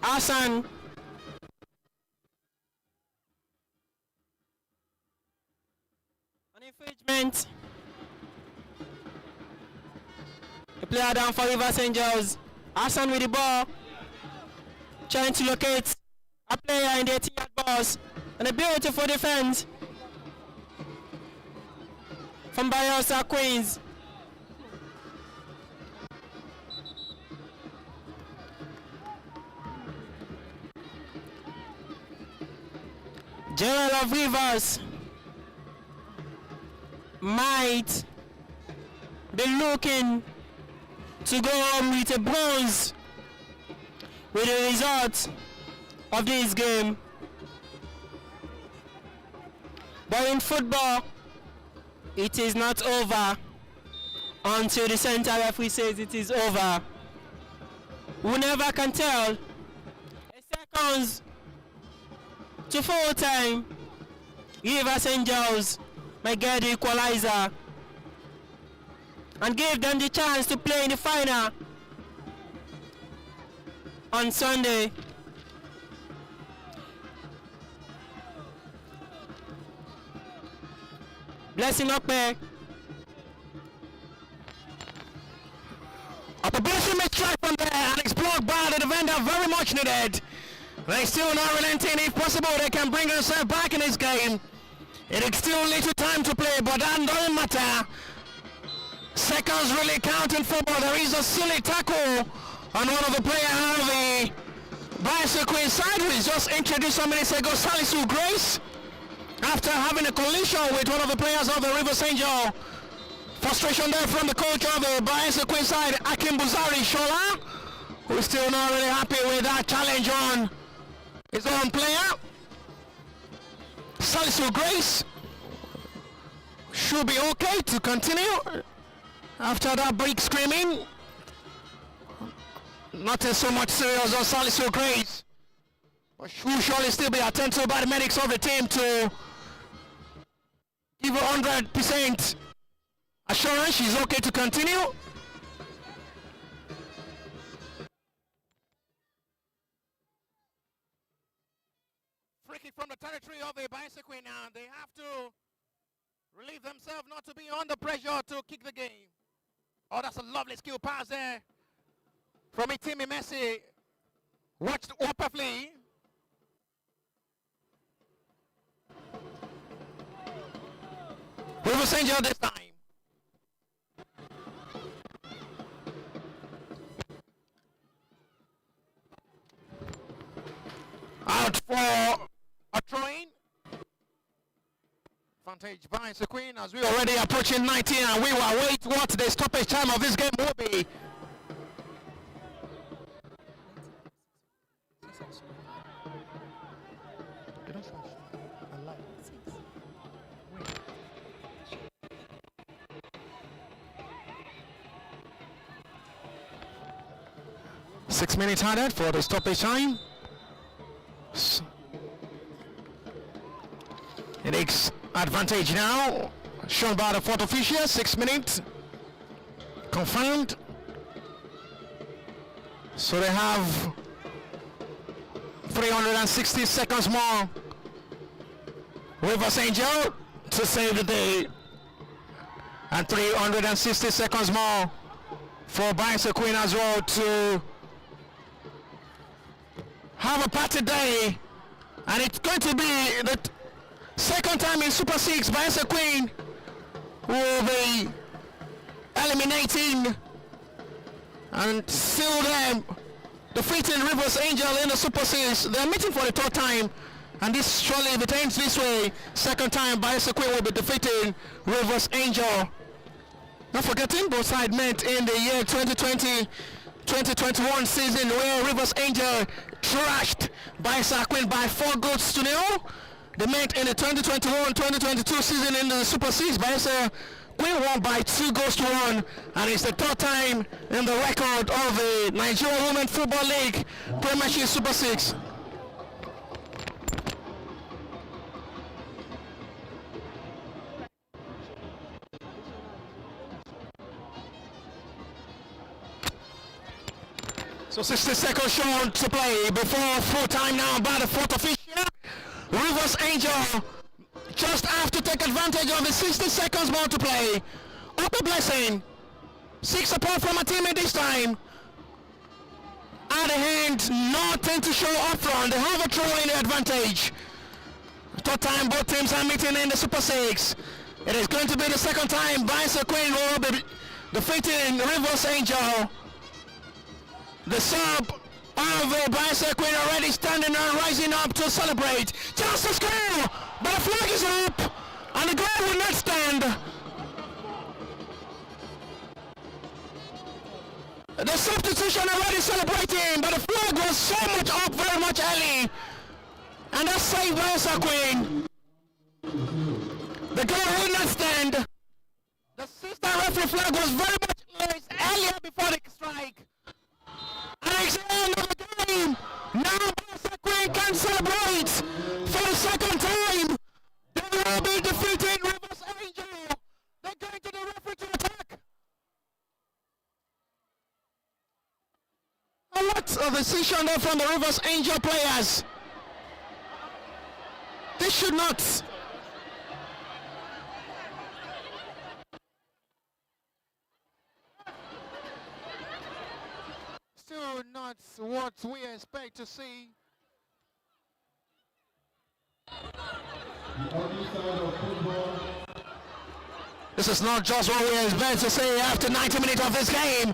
Hassan. An infringement. A player down for Rivers Angels. Hassan with the ball. Trying to locate a player in the 18-yard box. And a beautiful defense from Bayelsa Queens. General of Rivers might be looking to go home with a bronze with the result of this game. But in football, it is not over until the center referee says it is over. We never can tell. A seconds to full time, Rivers Angels might get the equalizer and give them the chance to play in the final on Sunday. Blessing Okpe A blessing may strike from there, and it's blocked by the defender, very much needed. They still not relenting. If possible, they can bring themselves back in this game. It is still little time to play, but that doesn't matter. Seconds really count in football. There is a silly tackle on one of the players of the Bayelsa Queen side, who is just introduced some minutes ago, Salisu Grace, after having a collision with one of the players of the Rivers Angel. Frustration there from the coach of the Bayelsa Queen side, Akim Buzari Shola, who is still not really happy with that challenge on his own player. Salisu Grace should be okay to continue after that break screaming. Nothing so much serious on Salisu Grace, but should surely still be attended to by the medics of the team to give her 100% assurance she's okay to continue. Free kick from the territory of the Bayelsa Queen now. They have to relieve themselves not to be under pressure to kick the game. Oh, that's a lovely skill pass there from Itimi Messi. Watched perfectly. Rivers Angel this time. Out for a throw-in. Advantage by the Queen as we already approaching 19, and we will await what the stoppage time of this game will be. Six minutes added for the stoppage time. It takes advantage now, shown by the fourth official. 6 minutes confirmed. So they have 360 seconds more. Rivers Angel to save the day, and 360 seconds more for Bayelsa Queen as well to have a party day. And it's going to be the second time in Super 6 Bayelsa Queen will be eliminating and still them defeating Rivers Angel in the Super 6. They're meeting for the third time, and this surely, if it ends this way, second time Bayelsa Queen will be defeating Rivers Angel. Not forgetting, both sides met in the year 2020-2021 season, where Rivers Angel trashed Bayelsa Queen by 4 goals to 0. They met in the 2021-2022 season in the Super 6. Bayelsa Queen won by 2 goals to 1, and it's the third time in the record of the Nigeria Women Football League Premiership Super 6. So 60 seconds shown to play before full time now by the fourth official. Rivers Angel just have to take advantage of the 60 seconds more to play. Upper blessing. 6 support from a teammate this time. At the hand, nothing to show up front. They have a throw in the advantage. Third time both teams are meeting in the Super 6. It is going to be the second time Bayelsa Queen will be defeating Rivers Angel. The sub of the Bayelsa Queen already standing and rising up to celebrate. Just to score, but the flag is up, and the goal will not stand. The substitution already celebrating, but the flag was so much up, very much early, and that saved Bayelsa Queen. The goal will not stand. The assistant referee flag was very much raised earlier before the strike. And it's the end of the game. Now Bayelsa Queen can celebrate for the second time. They will be defeating Rivers Angel. They're going to the referee to attack. And what a decision there from the Rivers Angel players. They should not. what we expect to see. The other side of football. This is not just what we expect to see after 90 minutes of this game.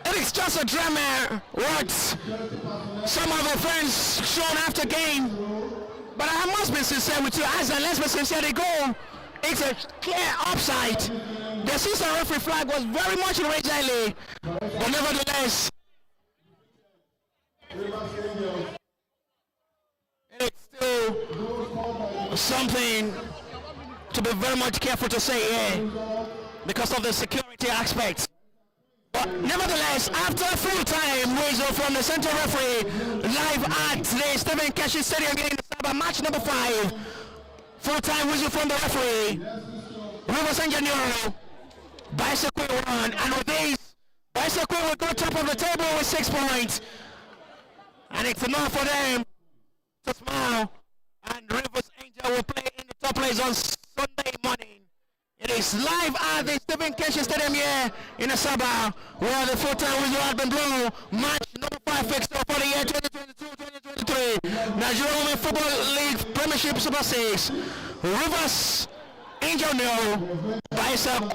It is just a drama what some of our friends shown after game. But I must be sincere with you, as let's be sincere, the goal, it's a clear offside. The assistant referee flag was very much raised early, but nevertheless, it's still something to be very much careful to say here because of the security aspect. But nevertheless, after full-time whistle from the central referee, live at the Stephen Keshi Stadium game in Sabah, match number 5. Full-time whistle from the referee. Rivers Engineer, Bayelsa 1, and with this, Bayelsa will go top of the table with 6 points. And it's enough for them to smile. And Rivers Angel will play in the top place on Sunday morning. It is live at the Stephen Keshi Stadium here in Sabah, where the full-time whistle has been blown. Match number 5 fixed up for the year 2022-2023. Nigeria Women Football League Premiership Super 6. Rivers Angel 0, Bayelsa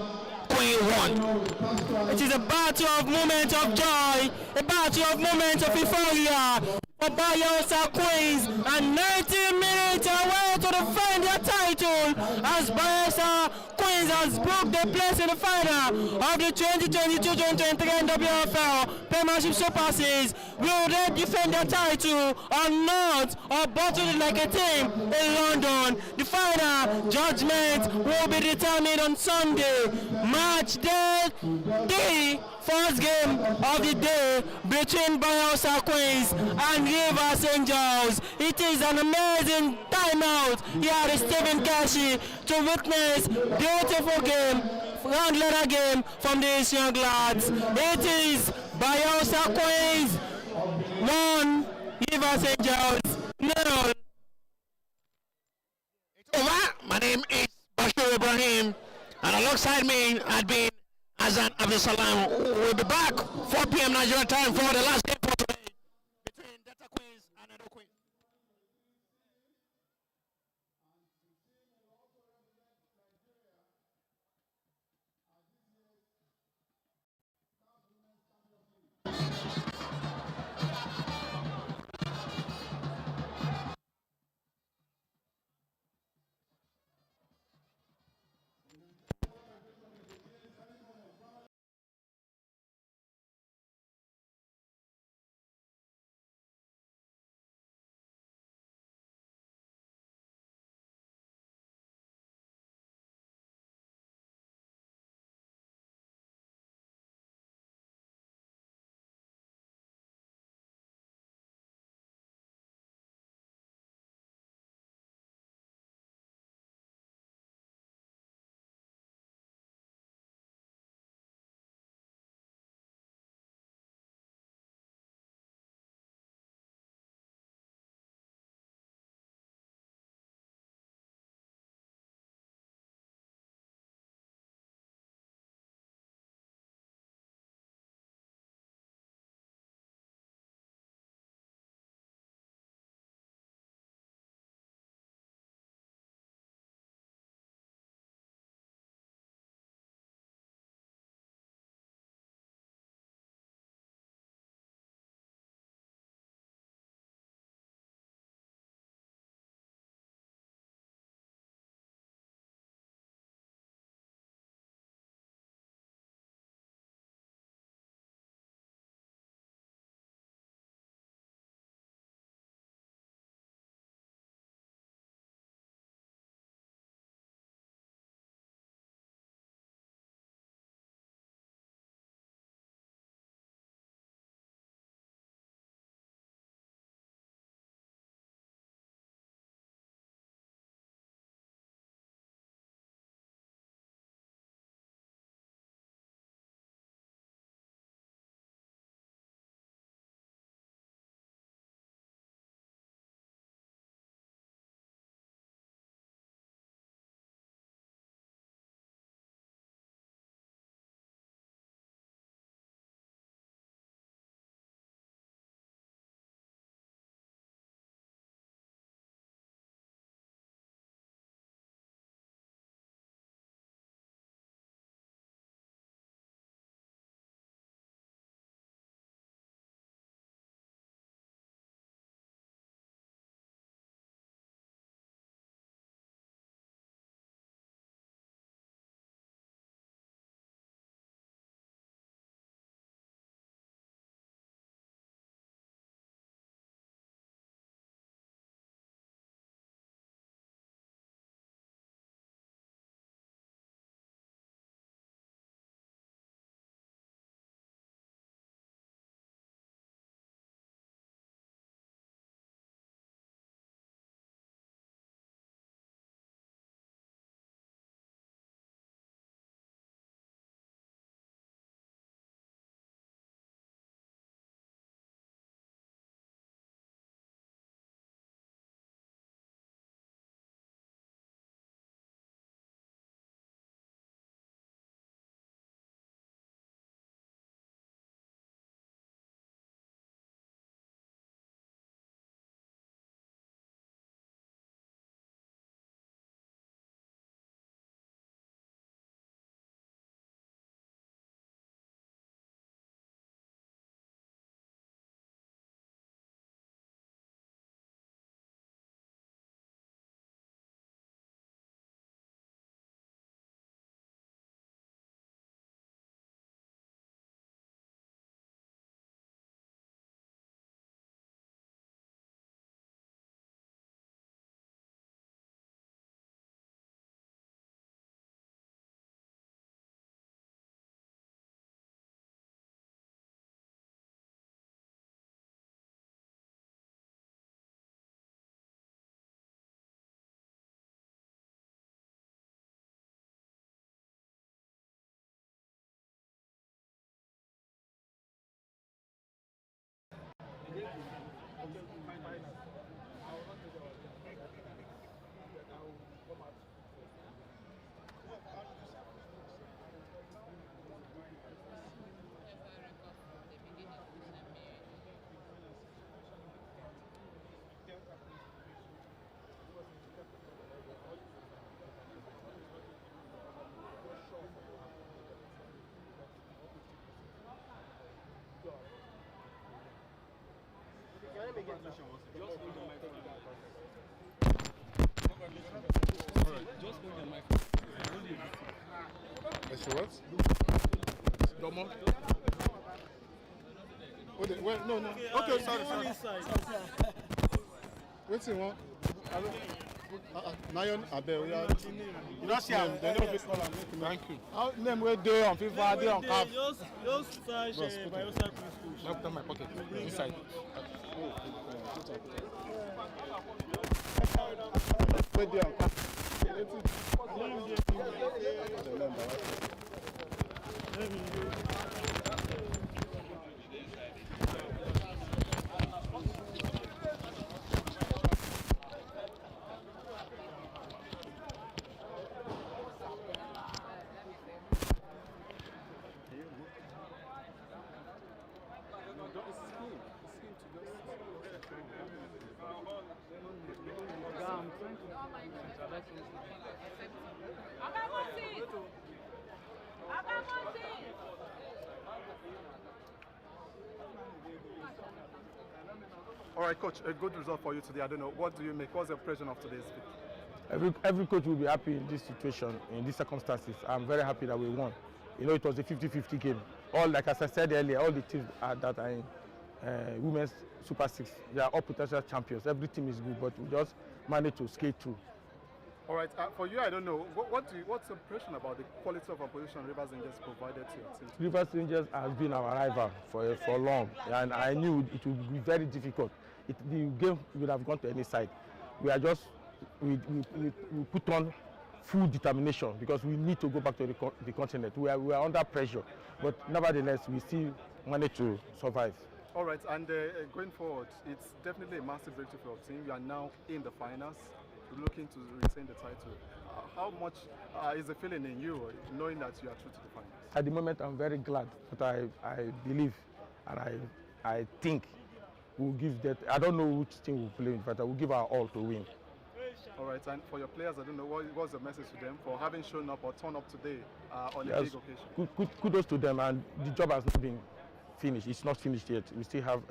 Queen 1. It is a battle of moments of joy, a battle of moments of euphoria for Bayelsa Queens, and 90 minutes away to defend their title as Bayelsa Queens has booked their place in the final of the 2022-2023 NWFL Premiership Super 6. Will they defend their title or not, or bottle it like a team in London? The final judgment will be determined on Sunday, March day 3, first game of the day between Bayelsa Queens and Rivers Angels. It is an amazing timeout here at Stephen Keshi to witness beautiful game, round letter game from these young lads. It is Bayelsa Queens 1, Rivers Angels 0. It's over. My name is Bashir Ibrahim, and alongside me had been Azan Abdul Salam. We'll be back 4 p.m. Nigeria time for the last game for today between Delta Queens and Edo Queens. What? Domo? Wait, no. Okay, sorry. What's in one? Nayon Abel, you don't see him. They don't be call him. Thank you. How name we dey on FIFA, dey on cap. Just search Bayelsa Preschool. Look in my pocket. Inside. We dey on cap. All right, coach, a good result for you today. I don't know, what do you make? What's the impression of today's victory? Every coach will be happy in this situation, in these circumstances. I'm very happy that we won. You know, it was a 50-50 game. All, like as I said earlier, all the teams that are in Women's Super 6, they are all potential champions. Every team is good, but we just managed to skate through. All right, for you, I don't know, what's your impression about the quality of opposition Rivers Rangers provided to your team? Rivers Rangers has been our rival for long, and I knew it would be very difficult. The game would have gone to any side. We put on full determination because we need to go back to the continent. We are under pressure, but nevertheless, we still managed to survive. All right, and going forward, it's definitely a massive victory for your team. You are now in the finals, looking to retain the title. How much is the feeling in you, knowing that you are through to the finals? At the moment, I'm very glad, but I believe and I think we'll give that. I don't know which team will play, but I will give our all to win. All right, and for your players, I don't know, what's the message to them for having shown up or turned up today on a big occasion? Kudos to them, and the job has not been finished. It's not finished yet. We still have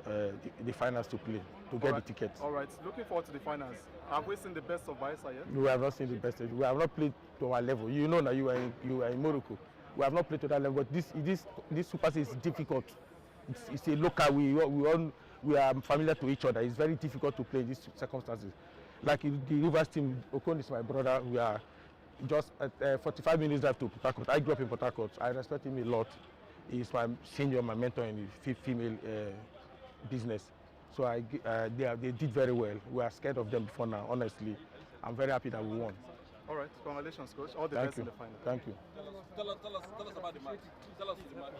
the finals to play to get the tickets. All right, looking forward to the finals. Have we seen the best of Bayelsa yet? We have not seen the best. We have not played to our level. You know, now you are in Morocco. We have not played to that level. But this Super Series is difficult. It's a local. We are familiar to each other. It's very difficult to play in these circumstances. Like the Rivers team, Okon is my brother. We are just at 45 minutes drive to Port Harcourt. I grew up in Port Harcourt. I respect him a lot. He's my senior, my mentor in the female business. So they did very well. We are scared of them before now, honestly. I'm very happy that we won. All right, congratulations, coach. All the best in the final. Thank you. Tell us about the match. Tell us the match.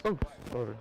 Oh, sorry.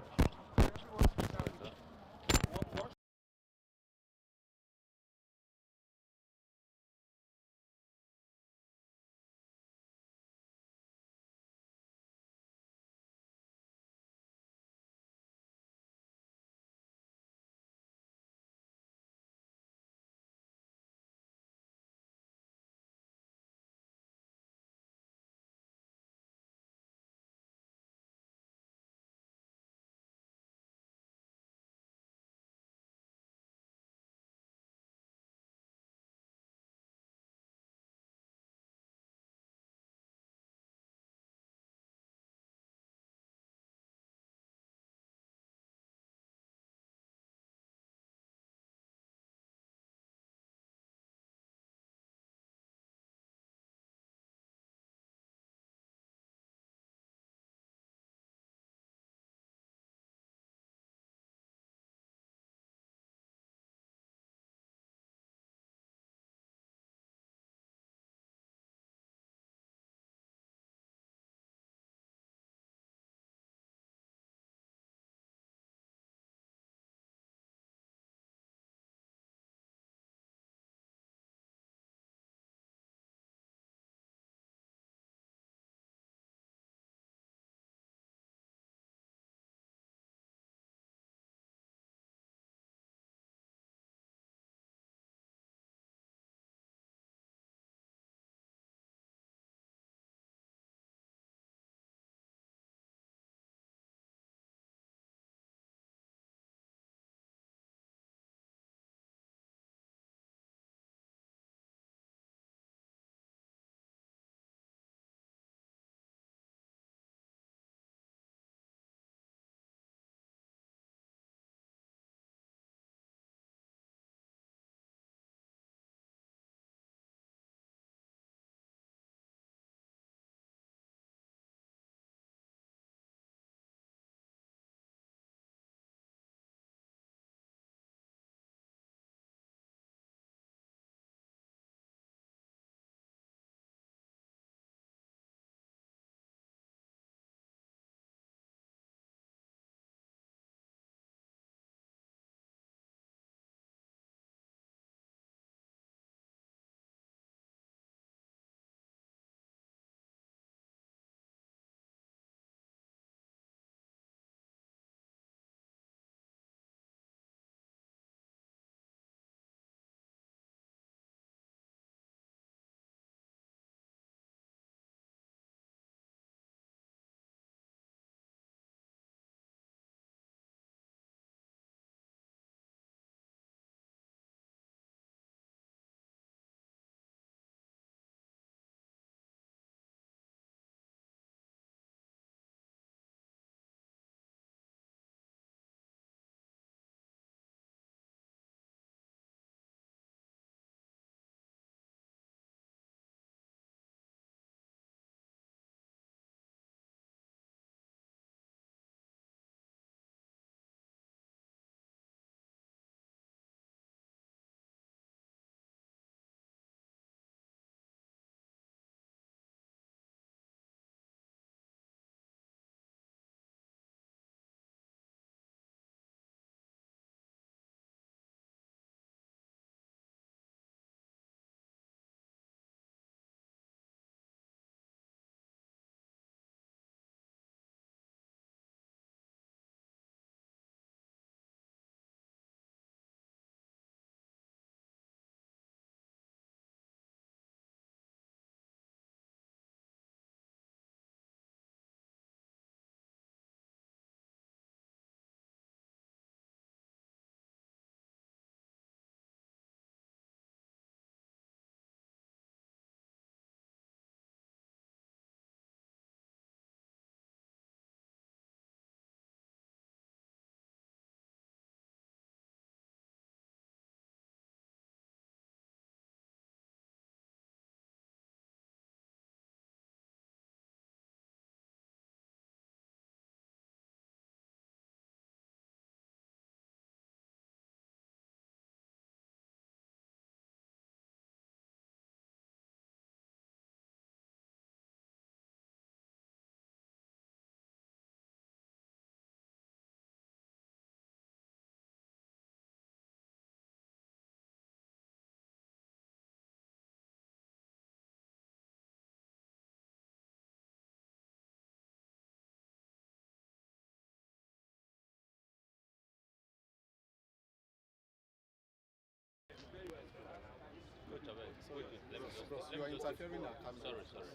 You are interfering at camera. Sorry.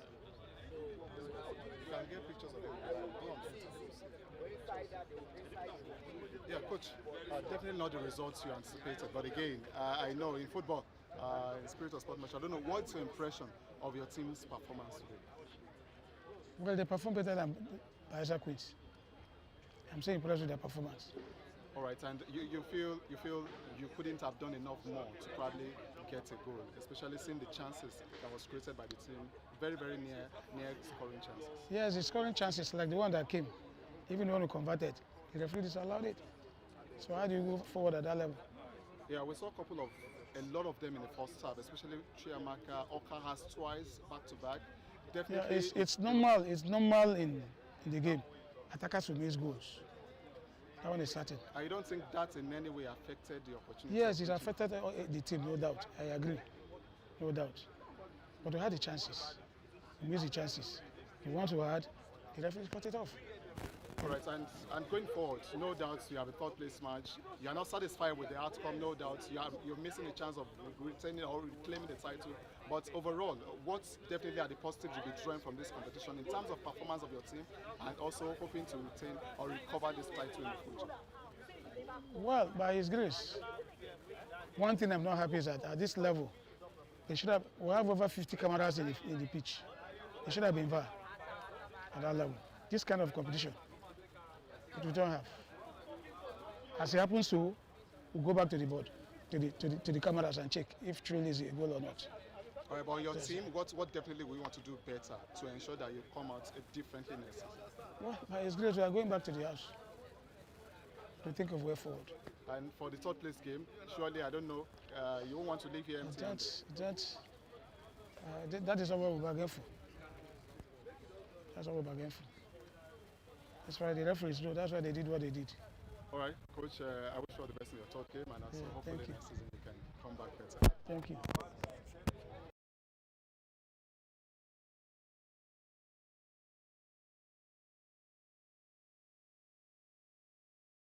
You can get pictures of him. Yeah, coach. Definitely not the results you anticipated, but again, I know in football, in spirit of sportsmanship, I don't know what's your impression of your team's performance today. Well, they perform better than Bayelsa Queens. I'm so impressed with their performance. All right, and you feel you couldn't have done enough more to probably get a goal, especially seeing the chances that was created by the team, very near scoring chances. Yes, the scoring chances like the one that came, even when we converted, the referee disallowed it. So how do you go forward at that level? Yeah, we saw a lot of them in the first half, especially Chiamaka. Oka has twice back to back. Definitely, yeah, it's normal. It's normal in the game. Attackers will miss goals. That one is certain. I don't think that in any way affected the opportunity. Yes, it affected the team, no doubt. I agree, no doubt. But we had the chances. We missed the chances. We want to add, the referee cut it off. All right, and going forward, no doubt you have a third place match. You are not satisfied with the outcome, no doubt. You're missing a chance of retaining or reclaiming the title. But overall, what definitely are the positives you'll be drawing from this competition in terms of performance of your team and also hoping to retain or recover this title in the future? Well, by His grace, one thing I'm not happy is that at this level, we have over 50 cameras in the pitch. They should have been VAR at that level. This kind of competition, we don't have. As it happens to, we'll go back to the board, to the cameras and check if truly is a goal or not. All right, but on your team, what definitely we want to do better to ensure that you come out differently next season? Well, by His grace, we are going back to the house to think of way forward. And for the third place game, surely, I don't know, you won't want to leave here empty. That is what we bargain for. That's what we bargain for. That's why the referees know. That's why they did what they did. All right, Coach, I wish you all the best in your third game, and also hopefully thank you. next season you can come back better. Thank you.